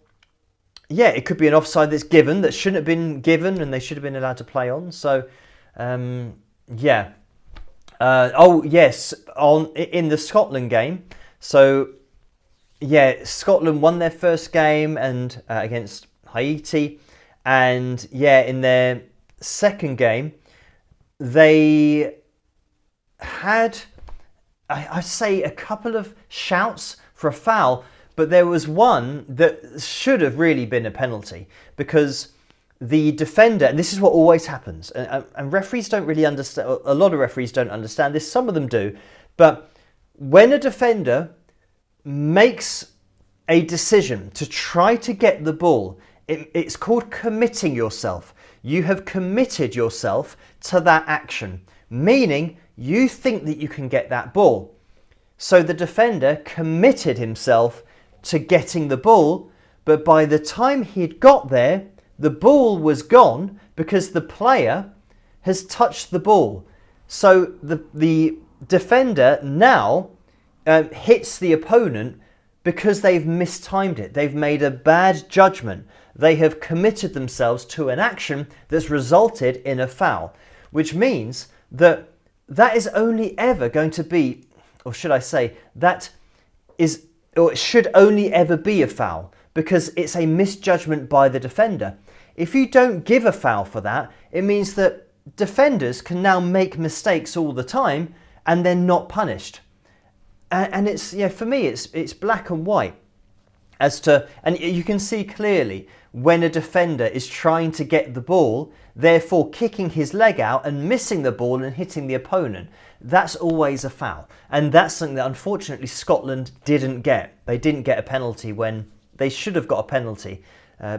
A: it could be an offside that's given that shouldn't have been given, and they should have been allowed to play on. So in the Scotland game, so Scotland won their first game and against Haiti, and in their second game they had, I'd say, a couple of shouts for a foul, but there was one that should have really been a penalty, because the defender, and this is what always happens, and referees don't really understand, a lot of referees don't understand this, some of them do, but when a defender makes a decision to try to get the ball, it's called committing yourself. You have committed yourself to that action, meaning you think that you can get that ball. So the defender committed himself to getting the ball, but by the time he'd got there, the ball was gone because the player has touched the ball. So the defender now hits the opponent because they've mistimed it. They've made a bad judgment. They have committed themselves to an action that's resulted in a foul, which means that is only ever going to be, or should I say, it should only ever be a foul, because it's a misjudgment by the defender. If you don't give a foul for that, it means that defenders can now make mistakes all the time and they're not punished. And it's, for me, it's black and white as to, and you can see clearly when a defender is trying to get the ball, therefore kicking his leg out and missing the ball and hitting the opponent. That's always a foul. And that's something that unfortunately Scotland didn't get. They didn't get a penalty when they should have got a penalty.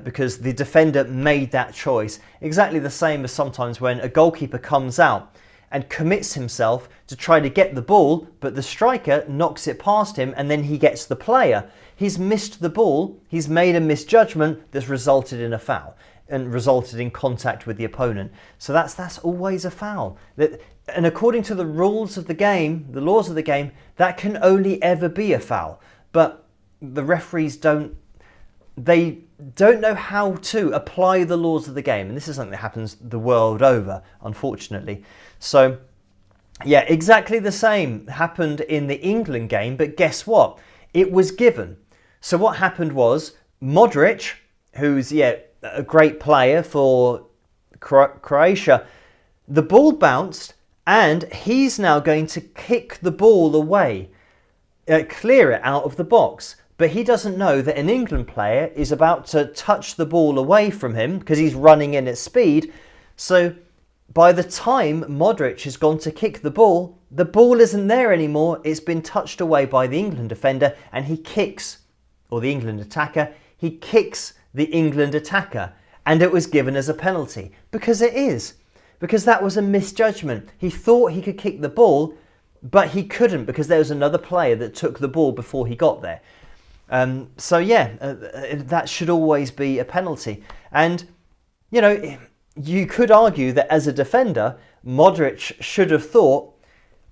A: Because the defender made that choice. Exactly the same as sometimes when a goalkeeper comes out and commits himself to try to get the ball, but the striker knocks it past him and then he gets the player. He's missed the ball, he's made a misjudgment that's resulted in a foul and resulted in contact with the opponent. So that's always a foul. And according to the rules of the game, the laws of the game, that can only ever be a foul. But the referees don't know how to apply the laws of the game, and this is something that happens the world over, unfortunately. So exactly the same happened in the England game, but guess what? It was given. So what happened was Modric, who's a great player for Croatia, the ball bounced and he's now going to kick the ball away, clear it out of the box. But he doesn't know that an England player is about to touch the ball away from him because he's running in at speed. So by the time Modric has gone to kick the ball isn't there anymore. It's been touched away by the England defender, and he kicks, or the England attacker, he kicks the England attacker. And it was given as a penalty, because it is. Because that was a misjudgment. He thought he could kick the ball, but he couldn't because there was another player that took the ball before he got there. That should always be a penalty. And, you could argue that as a defender, Modric should have thought,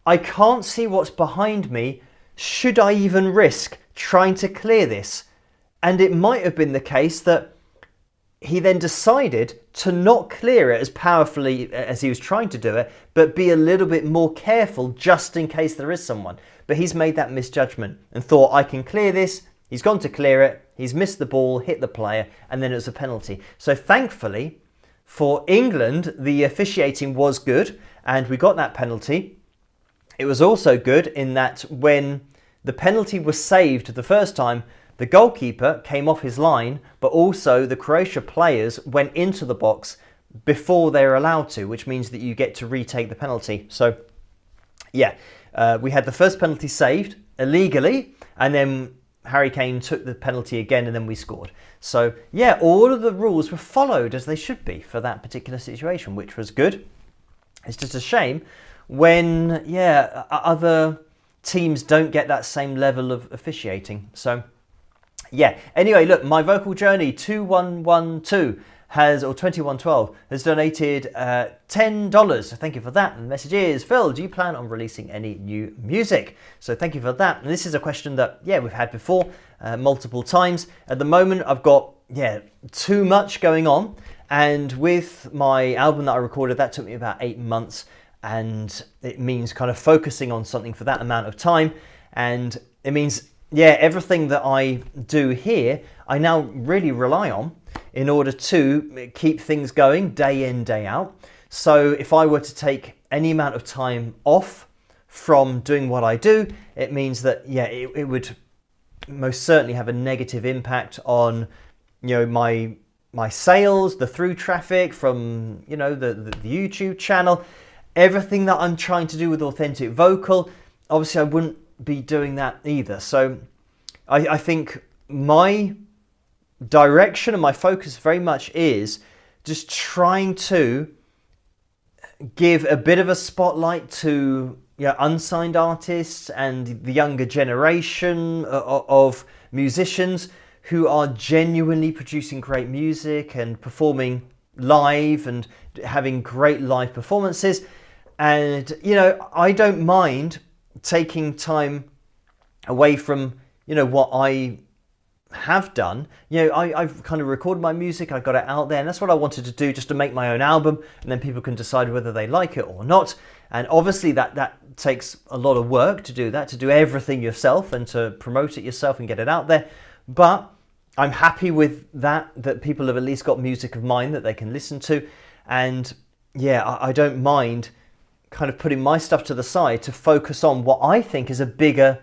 A: I can't see what's behind me. Should I even risk trying to clear this? And it might have been the case that he then decided to not clear it as powerfully as he was trying to do it, but be a little bit more careful just in case there is someone. But he's made that misjudgment and thought, I can clear this. He's gone to clear it. He's missed the ball, hit the player, and then it was a penalty. So thankfully for England, the officiating was good and we got that penalty. It was also good in that when the penalty was saved the first time, the goalkeeper came off his line, but also the Croatia players went into the box before they were allowed to, which means that you get to retake the penalty. So, we had the first penalty saved illegally, and then Harry Kane took the penalty again, and then we scored. So, all of the rules were followed as they should be for that particular situation, which was good. It's just a shame when, other teams don't get that same level of officiating. So, yeah, anyway, look, my vocal journey 2112 has, or 2112, has donated $10. So thank you for that. And the message is, Phil, do you plan on releasing any new music? So thank you for that. And this is a question that, yeah, we've had before multiple times. At the moment, I've got, too much going on. And with my album that I recorded, that took me about 8 months. And it means kind of focusing on something for that amount of time. And it means, everything that I do here, I now really rely on in order to keep things going day in, day out. So if I were to take any amount of time off from doing what I do, it means that, it would most certainly have a negative impact on, my sales, the through traffic from, the YouTube channel, everything that I'm trying to do with Authentic Vocal. Obviously, I wouldn't be doing that either. So I think my direction and my focus very much is just trying to give a bit of a spotlight to unsigned artists and the younger generation of musicians who are genuinely producing great music and performing live and having great live performances. And I don't mind taking time away from what I have done. I've kind of recorded my music, I got it out there, and that's what I wanted to do, just to make my own album, and then people can decide whether they like it or not. And obviously that takes a lot of work to do that, to do everything yourself and to promote it yourself and get it out there. But I'm happy with that people have at least got music of mine that they can listen to. And I don't mind kind of putting my stuff to the side to focus on what I think is a bigger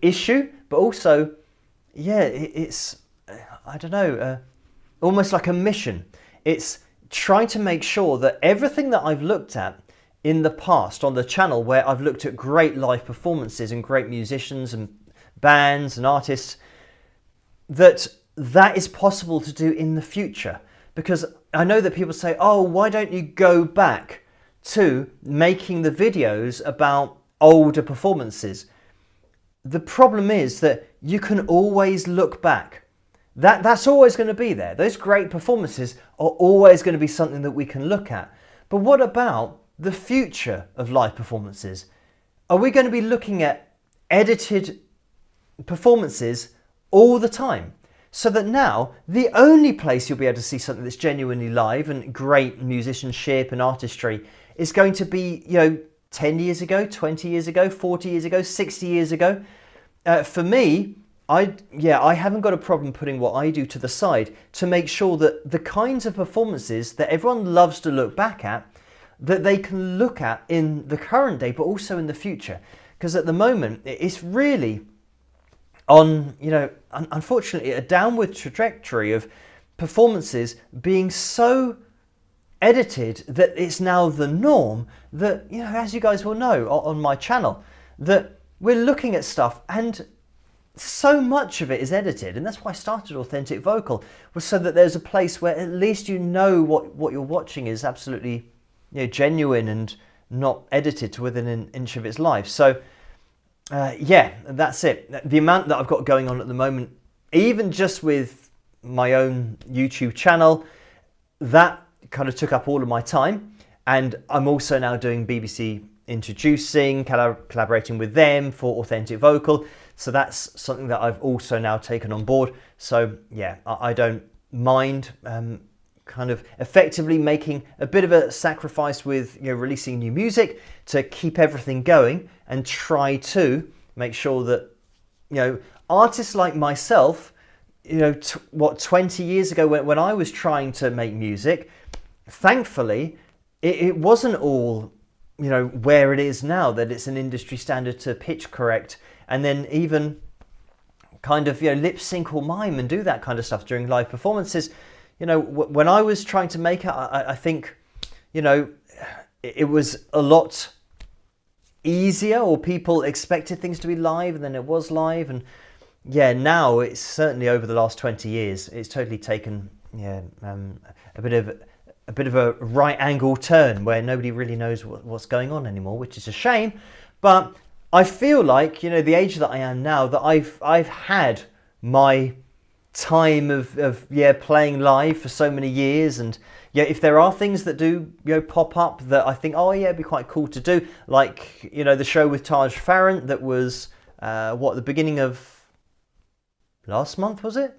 A: issue, but also it's, I don't know, almost like a mission. It's trying to make sure that everything that I've looked at in the past on the channel, where I've looked at great live performances and great musicians and bands and artists, that is possible to do in the future. Because I know that people say, oh, why don't you go back to making the videos about older performances? The problem is that you can always look back. That's always going to be there. Those great performances are always going to be something that we can look at. But what about the future of live performances? Are we going to be looking at edited performances all the time? So that now the only place you'll be able to see something that's genuinely live and great musicianship and artistry is going to be, 10 years ago, 20 years ago, 40 years ago, 60 years ago. For me, I haven't got a problem putting what I do to the side to make sure that the kinds of performances that everyone loves to look back at, that they can look at in the current day, but also in the future. Because at the moment, it's really on, unfortunately, a downward trajectory of performances being so edited that it's now the norm, that, as you guys will know on my channel, that we're looking at stuff and so much of it is edited. And that's why I started Authentic Vocal, was so that there's a place where at least what you're watching is absolutely genuine and not edited to within an inch of its life. So that's it. The amount that I've got going on at the moment, even just with my own YouTube channel, that kind of took up all of my time. And I'm also now doing BBC Introducing, collaborating with them for Authentic Vocal. So that's something that I've also now taken on board. So I don't mind kind of effectively making a bit of a sacrifice with releasing new music to keep everything going and try to make sure that artists like myself, 20 years ago when I was trying to make music, thankfully it wasn't all where it is now, that it's an industry standard to pitch correct and then even kind of lip sync or mime and do that kind of stuff during live performances. When I was trying to make it, I think it was a lot easier, or people expected things to be live and then it was live. And now it's certainly over the last 20 years it's totally taken a bit of a right angle turn where nobody really knows what's going on anymore, which is a shame. But I feel like the age that I am now, that I've had my time of playing live for so many years. And yeah, if there are things that do pop up that I think, oh yeah, it'd be quite cool to do, like the show with Taj Farrant that was the beginning of last month, was it?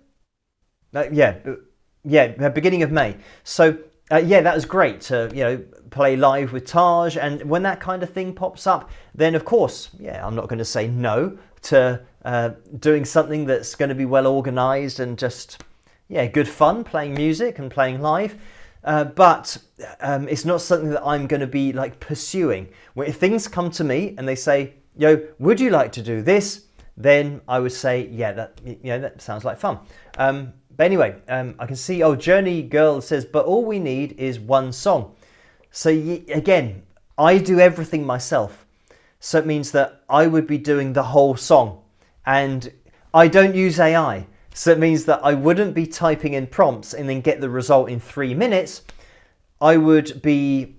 A: Beginning of May. So that was great to play live with Taj, and when that kind of thing pops up, then of course, I'm not going to say no to doing something that's going to be well organised and just good fun, playing music and playing live. But it's not something that I'm going to be like pursuing. If things come to me and they say, would you like to do this? Then I would say, that sounds like fun. But anyway, I can see, Journey Girl says, but all we need is one song. So again, I do everything myself. So it means that I would be doing the whole song. And I don't use AI. So it means that I wouldn't be typing in prompts and then get the result in 3 minutes. I would be,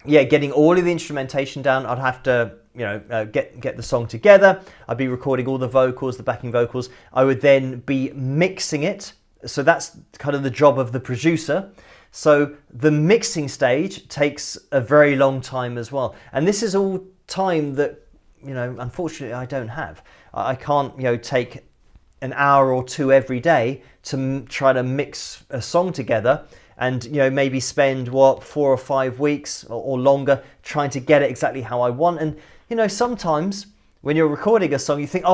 A: getting all of the instrumentation down. I'd have to, get the song together. I'd be recording all the vocals, the backing vocals. I would then be mixing it. So that's kind of the job of the producer. So the mixing stage takes a very long time as well. And this is all time that, unfortunately I don't have. I can't, take an hour or two every day to try to mix a song together and maybe spend 4 or 5 weeks or longer trying to get it exactly how I want. And sometimes when you're recording a song, you think,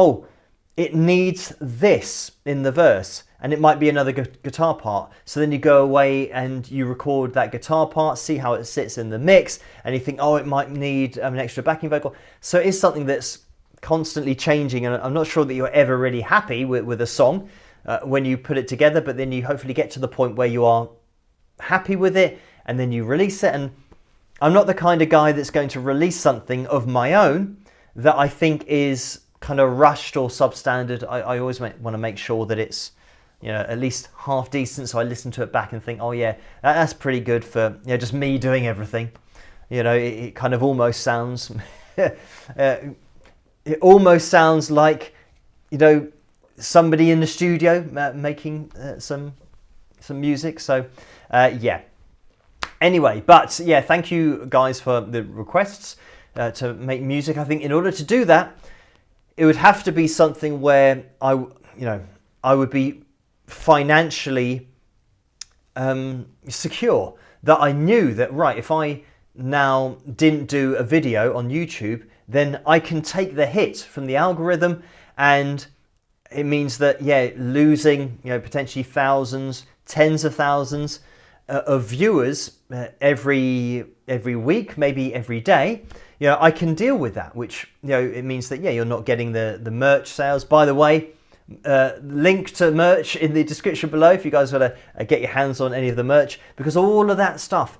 A: it needs this in the verse, and it might be another guitar part. So then you go away and you record that guitar part, see how it sits in the mix, and you think, it might need an extra backing vocal. So it is something that's constantly changing, and I'm not sure that you're ever really happy with a song when you put it together, but then you hopefully get to the point where you are happy with it, and then you release it. And I'm not the kind of guy that's going to release something of my own that I think is kind of rushed or substandard. I always want to make sure that it's at least half decent, so I listen to it back and think, that's pretty good for just me doing everything. It kind of almost sounds it almost sounds like somebody in the studio making some music. So anyway, but thank you guys for the requests to make music. I think in order to do that, it would have to be something where I would be financially secure, that I knew that, right, if I now didn't do a video on YouTube, then I can take the hit from the algorithm, and it means that losing potentially thousands, tens of thousands of viewers every week, maybe every day. I can deal with that, which it means that you're not getting the merch sales. By the way, link to merch in the description below if you guys want to get your hands on any of the merch, because all of that stuff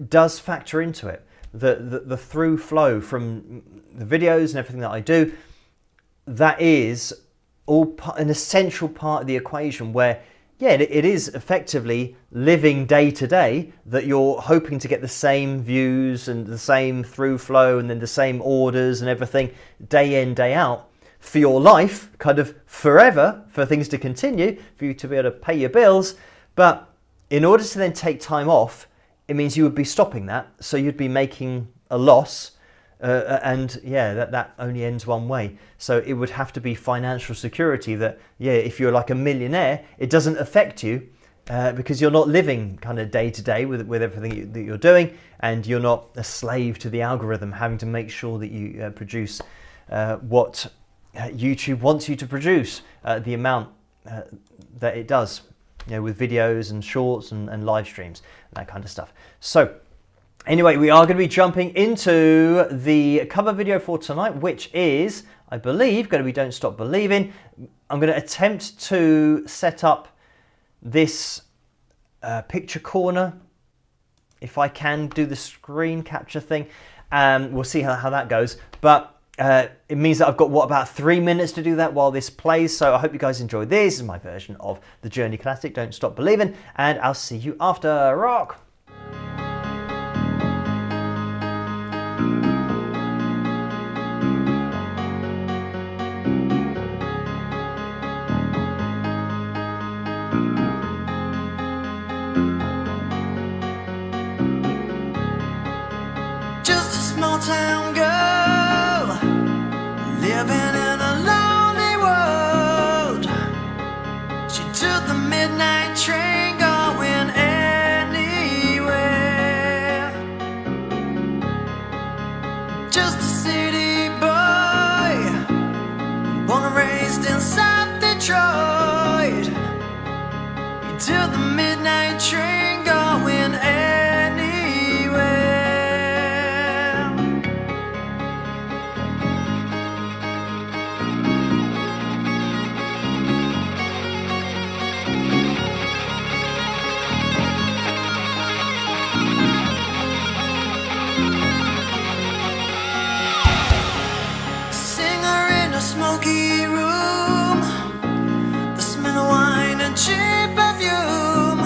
A: does factor into it. The through flow from the videos and everything that I do, that is all an essential part of the equation, where it is effectively living day to day, that you're hoping to get the same views and the same through flow and then the same orders and everything day in, day out for your life, kind of forever, for things to continue, for you to be able to pay your bills. But in order to then take time off, it means you would be stopping that. So you'd be making a loss. And that only ends one way. So it would have to be financial security that, if you're like a millionaire, it doesn't affect you because you're not living kind of day to day with everything that you're doing, and you're not a slave to the algorithm having to make sure that you produce what YouTube wants you to produce, the amount that it does, with videos and shorts and live streams, that kind of stuff. So anyway, we are going to be jumping into the cover video for tonight, which is, I believe, going to be Don't Stop Believing. I'm going to attempt to set up this picture corner, if I can do the screen capture thing. We'll see how that goes. But it means that I've got, about 3 minutes to do that while this plays. So I hope you guys enjoy this. This is my version of the Journey classic, Don't Stop Believing. And I'll see you after. Rock!
B: town girl, living in a lonely world. She took the midnight train going anywhere. Just a city boy, born and raised in South Detroit. He took the midnight train going anywhere. Singer in a smoky room, the smell of wine and cheap perfume.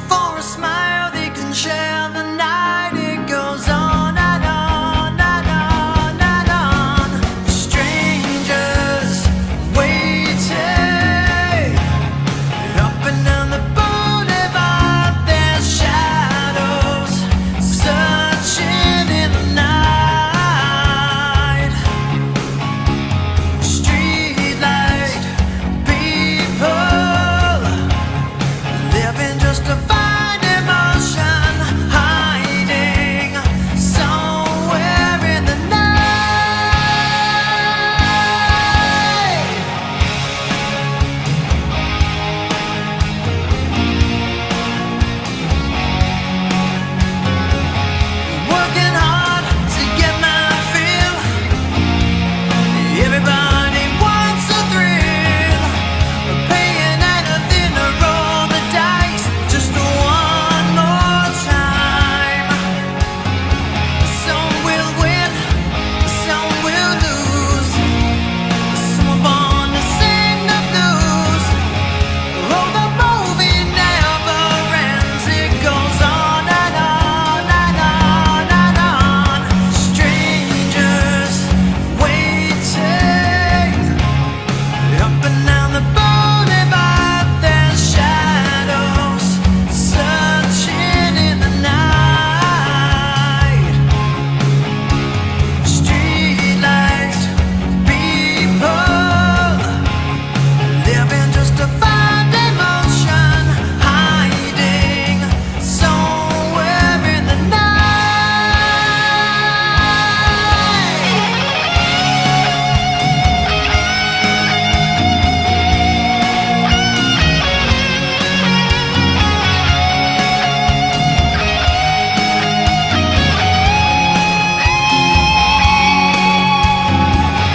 B: For a smile they can share the night. It goes on and on and on and on. Strangers waiting up and down the boulevard. There's shadows searching in the night. Streetlight people living just to find emotion, hiding somewhere in the night. Working hard to get my fill. Everybody wants a thrill, paying anything to roll the dice just one more time. Some will win, some will lose. Some are born to sing the blues. Oh, the movie never ends. It goes on and on and on and on. Strangers waiting up and down the boulevard. There's shadows searching in the night. Streetlight people living just to find emotion, hiding somewhere in the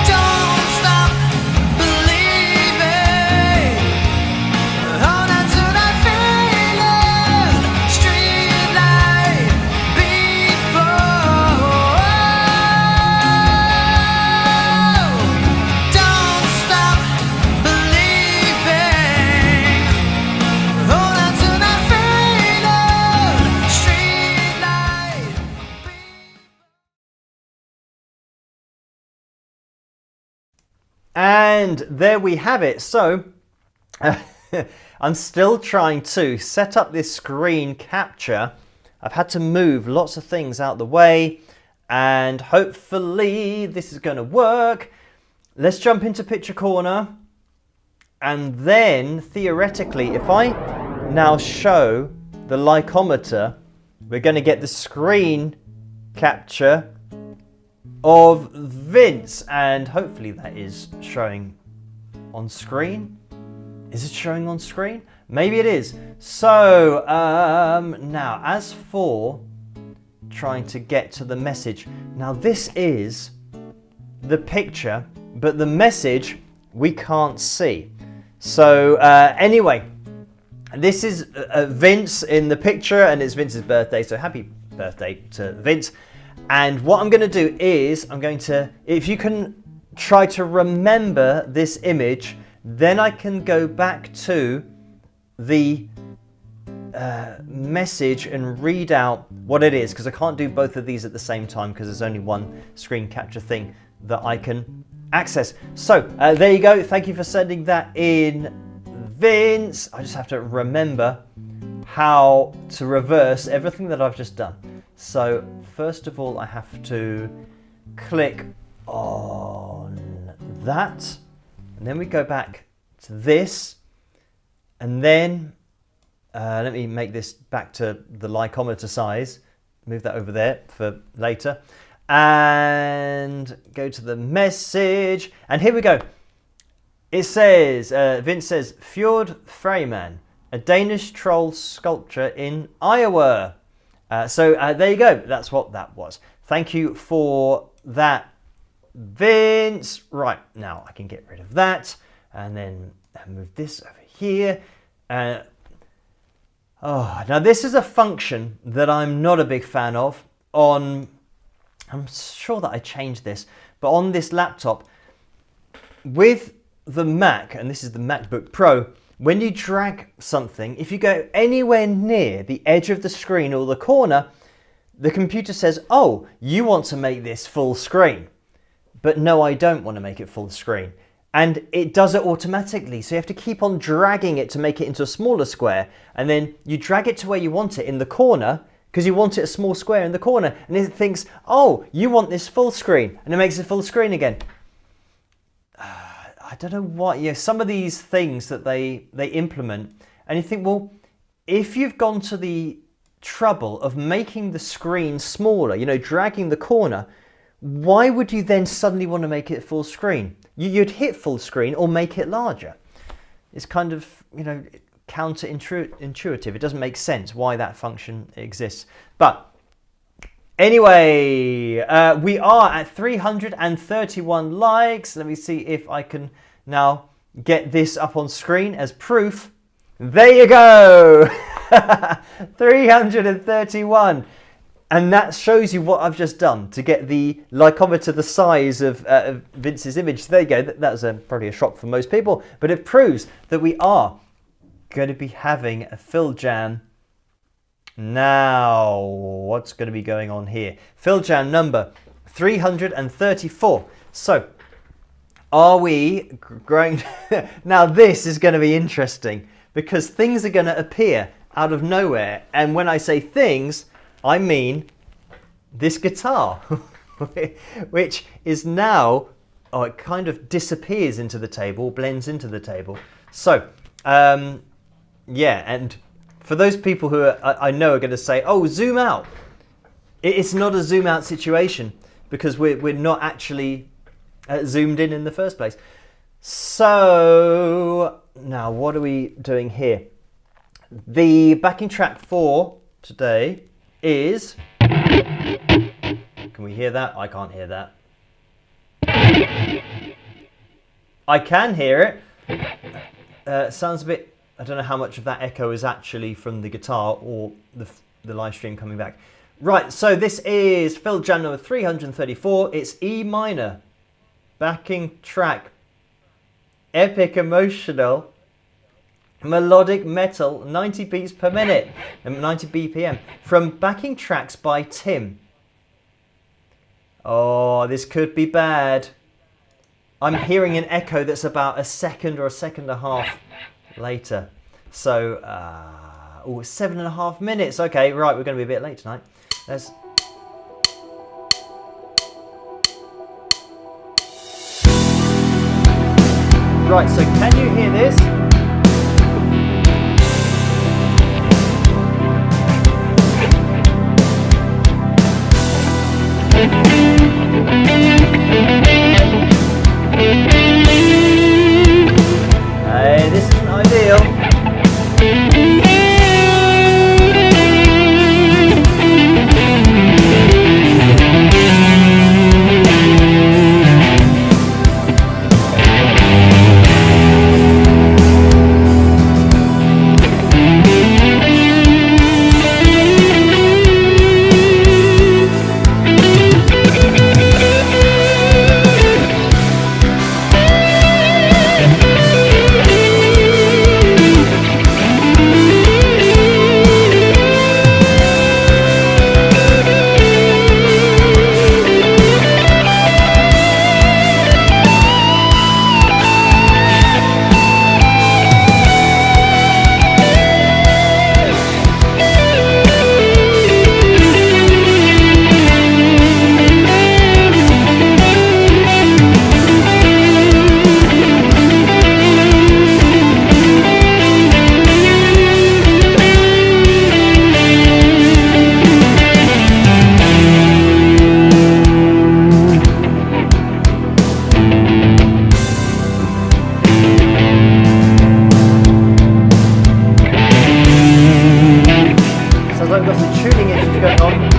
B: Don't stop believing. Hold on to that feeling. Streetlight people. Don't stop believing. Hold on to that feeling. Streetlight
A: And there we have it. So I'm still trying to set up this screen capture. I've had to move lots of things out the way, and hopefully this is going to work. Let's jump into picture corner, and then theoretically, if I now show the lycometer, we're going to get the screen capture of Vince, and hopefully that is showing on screen. Is it showing on screen? Maybe it is. So now as for trying to get to the message, now this is the picture, but the message we can't see. So anyway, this is Vince in the picture, and it's Vince's birthday, so happy birthday to Vince. And what I'm going to do is, I'm going to, if you can try to remember this image, then I can go back to the message and read out what it is, because I can't do both of these at the same time because there's only one screen capture thing that I can access. So there you go. Thank you for sending that in, Vince. I just have to remember how to reverse everything that I've just done. So first of all, I have to click on that, and then we go back to this, and then let me make this back to the lycometer size, move that over there for later, and go to the message, and here we go. It says, Vince says, Fjord Freyman, a Danish troll sculpture in Iowa. So there you go, that's what that was. Thank you for that, Vince. Right, now I can get rid of that, and then move this over here. Now this is a function that I'm not a big fan of on, I'm sure that I changed this, but on this laptop, with the Mac, and this is the MacBook Pro, when you drag something, if you go anywhere near the edge of the screen or the corner, the computer says, oh, you want to make this full screen. But no, I don't want to make it full screen. And it does it automatically. So you have to keep on dragging it to make it into a smaller square. And then you drag it to where you want it in the corner, because you want it a small square in the corner. And it thinks, oh, you want this full screen. And it makes it full screen again. I don't know what, some of these things that they implement, and you think, well, if you've gone to the trouble of making the screen smaller, dragging the corner, why would you then suddenly want to make it full screen? You'd hit full screen or make it larger. It's kind of, counterintuitive. It doesn't make sense why that function exists. But anyway, we are at 331 likes. Let me see if I can now get this up on screen as proof. There you go. 331. And that shows you what I've just done to get the lycometer the size of Vince's image. There you go. That was probably a shock for most people, but it proves that we are going to be having a Phil Jam. Now, what's going to be going on here? Phil Jam number 334. So, are we growing? Now, this is going to be interesting because things are going to appear out of nowhere. And when I say things, I mean this guitar, which is now, it kind of disappears into the table, blends into the table. So, yeah, and for those people who I know are going to say, oh, zoom out. It's not a zoom out situation because we're not actually zoomed in the first place. So now what are we doing here? The backing track for today is, can we hear that? I can't hear that. I can hear it. Sounds a bit, I don't know how much of that echo is actually from the guitar or the live stream coming back. Right, so this is Phil Jam number 334. It's E minor, backing track, epic, emotional, melodic metal, 90 beats per minute and 90 BPM from Backing Tracks by Tim. Oh, this could be bad. I'm hearing an echo that's about a second or a second and a half later. So, 7.5 minutes. Okay, right, we're going to be a bit late tonight. Let's... Right, so can you hear this? Hey, this isn't ideal. I've got some tuning issues going on.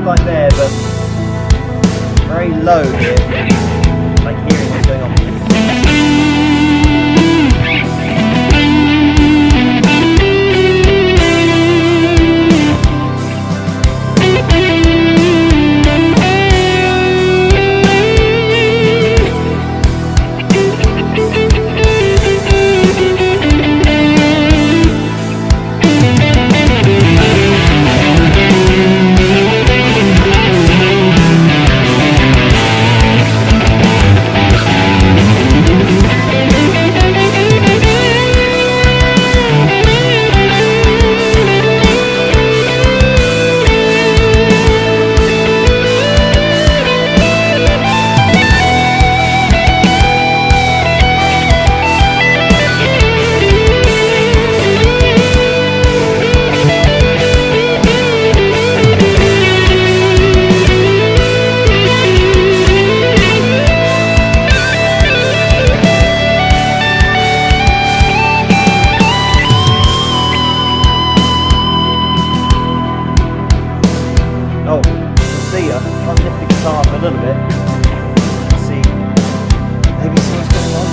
A: Like there, but very low here, like hearing what's going on. Oh, you can see I'll lift the guitar up a little bit. See, maybe see what's going on.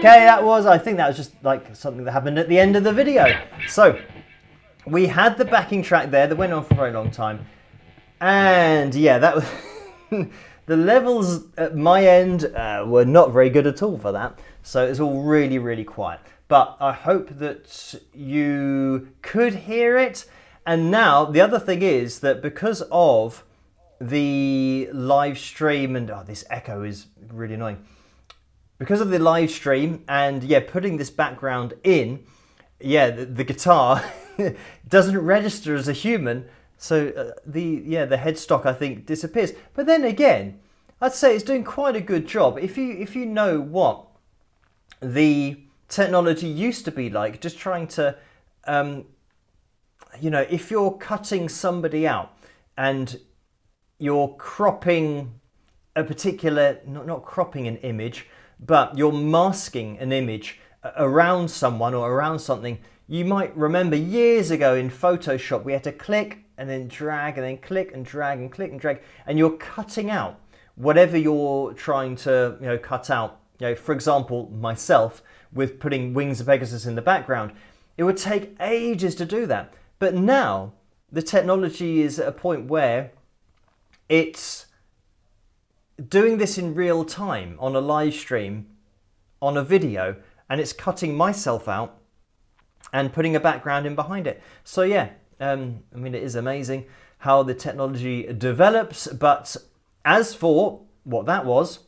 A: Okay, I think that was just like something that happened at the end of the video. So we had the backing track there that went on for a very long time. And yeah, that was the levels at my end were not very good at all for that. So it's all really, really quiet. But I hope that you could hear it. And now the other thing is that because of the live stream, and this echo is really annoying. Because of the live stream and putting this background in, the guitar doesn't register as a human. So the headstock, I think, disappears. But then again, I'd say it's doing quite a good job. If you know what the technology used to be like, just trying to, if you're cutting somebody out and you're cropping a particular, not cropping an image, but you're masking an image around someone or around something. You might remember years ago in Photoshop, we had to click and then drag and then click and drag and click and drag, and you're cutting out whatever you're trying to cut out. For example, myself with putting Wings of Pegasus in the background, it would take ages to do that. But now the technology is at a point where it's doing this in real time on a live stream, on a video, and it's cutting myself out and putting a background in behind it. So it is amazing how the technology develops. But as for what that was,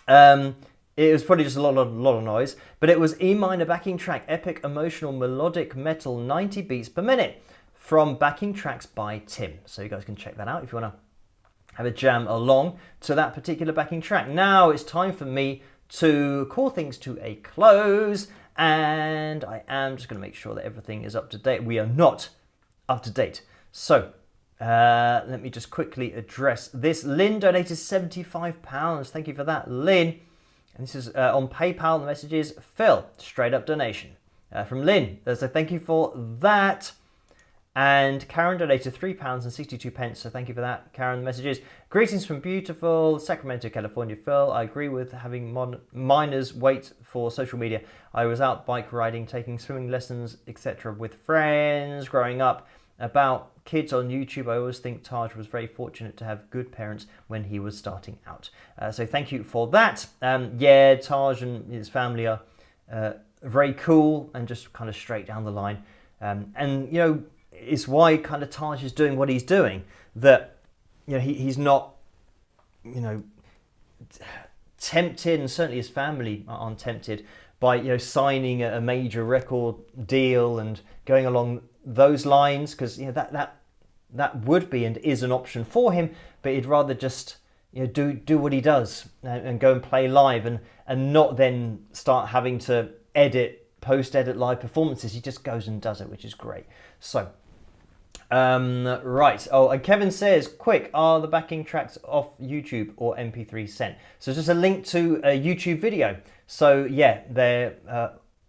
A: it was probably just a lot of noise, but it was E minor backing track, epic, emotional, melodic metal, 90 beats per minute from Backing Tracks by Tim. So you guys can check that out if you want to have a jam along to that particular backing track. Now it's time for me to call things to a close, and I am just going to make sure that everything is up to date. We are not up to date. So let me just quickly address this. Lynn donated £75. Thank you for that, Lynn. And this is on PayPal. The message is Phil, straight up donation from Lynn. So thank you for that. And Karen donated £3.62. So thank you for that, Karen. The message is greetings from beautiful Sacramento, California. Phil, I agree with having minors wait for social media. I was out bike riding, taking swimming lessons, etc. with friends growing up. About kids on YouTube, I always think Taj was very fortunate to have good parents when he was starting out. So thank you for that. Taj and his family are very cool and just kind of straight down the line. It's why kind of Taj is doing what he's doing, that he's not tempted, and certainly his family aren't tempted by signing a major record deal and going along those lines, because that would be and is an option for him, but he'd rather just do what he does and go and play live and not then start having to post-edit live performances. He just goes and does it, which is great. So right. Oh, and Kevin says, quick, are the backing tracks off YouTube or MP3 sent? So it's just a link to a YouTube video. So they're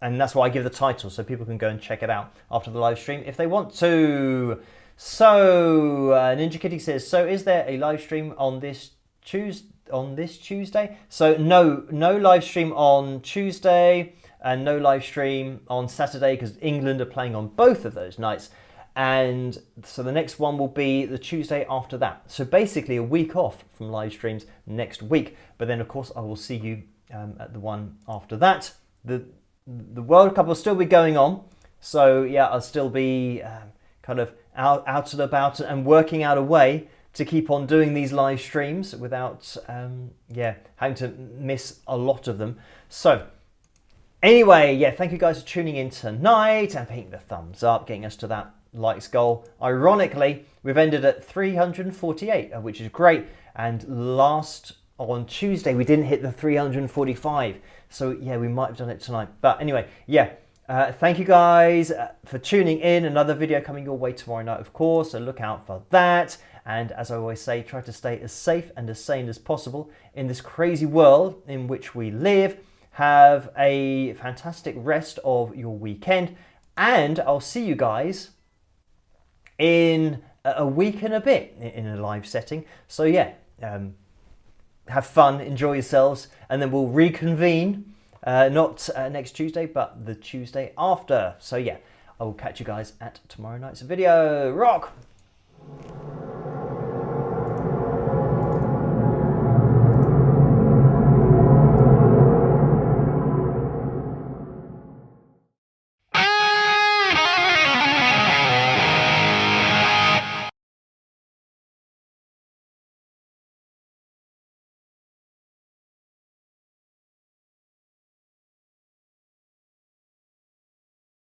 A: and that's why I give the title, so people can go and check it out after the live stream if they want to. So Ninja Kitty says, so is there a live stream on this Tuesday? So no live stream on Tuesday and no live stream on Saturday, because England are playing on both of those nights. And so the next one will be the Tuesday after that. So basically a week off from live streams next week. But then, of course, I will see you at the one after that. The World Cup will still be going on. So, I'll still be kind of out and about and working out a way to keep on doing these live streams without, having to miss a lot of them. So, anyway, thank you guys for tuning in tonight and hitting the thumbs up, getting us to that likes goal. Ironically, we've ended at 348, which is great. And on Tuesday, we didn't hit the 345. So we might have done it tonight. But anyway, thank you guys for tuning in. Another video coming your way tomorrow night, of course. So look out for that. And as I always say, try to stay as safe and as sane as possible in this crazy world in which we live. Have a fantastic rest of your weekend. And I'll see you guys in a week and a bit in a live setting. So have fun, enjoy yourselves, and then we'll reconvene Not next Tuesday, but the Tuesday after. So yeah, I will catch you guys at tomorrow night's video. Rock!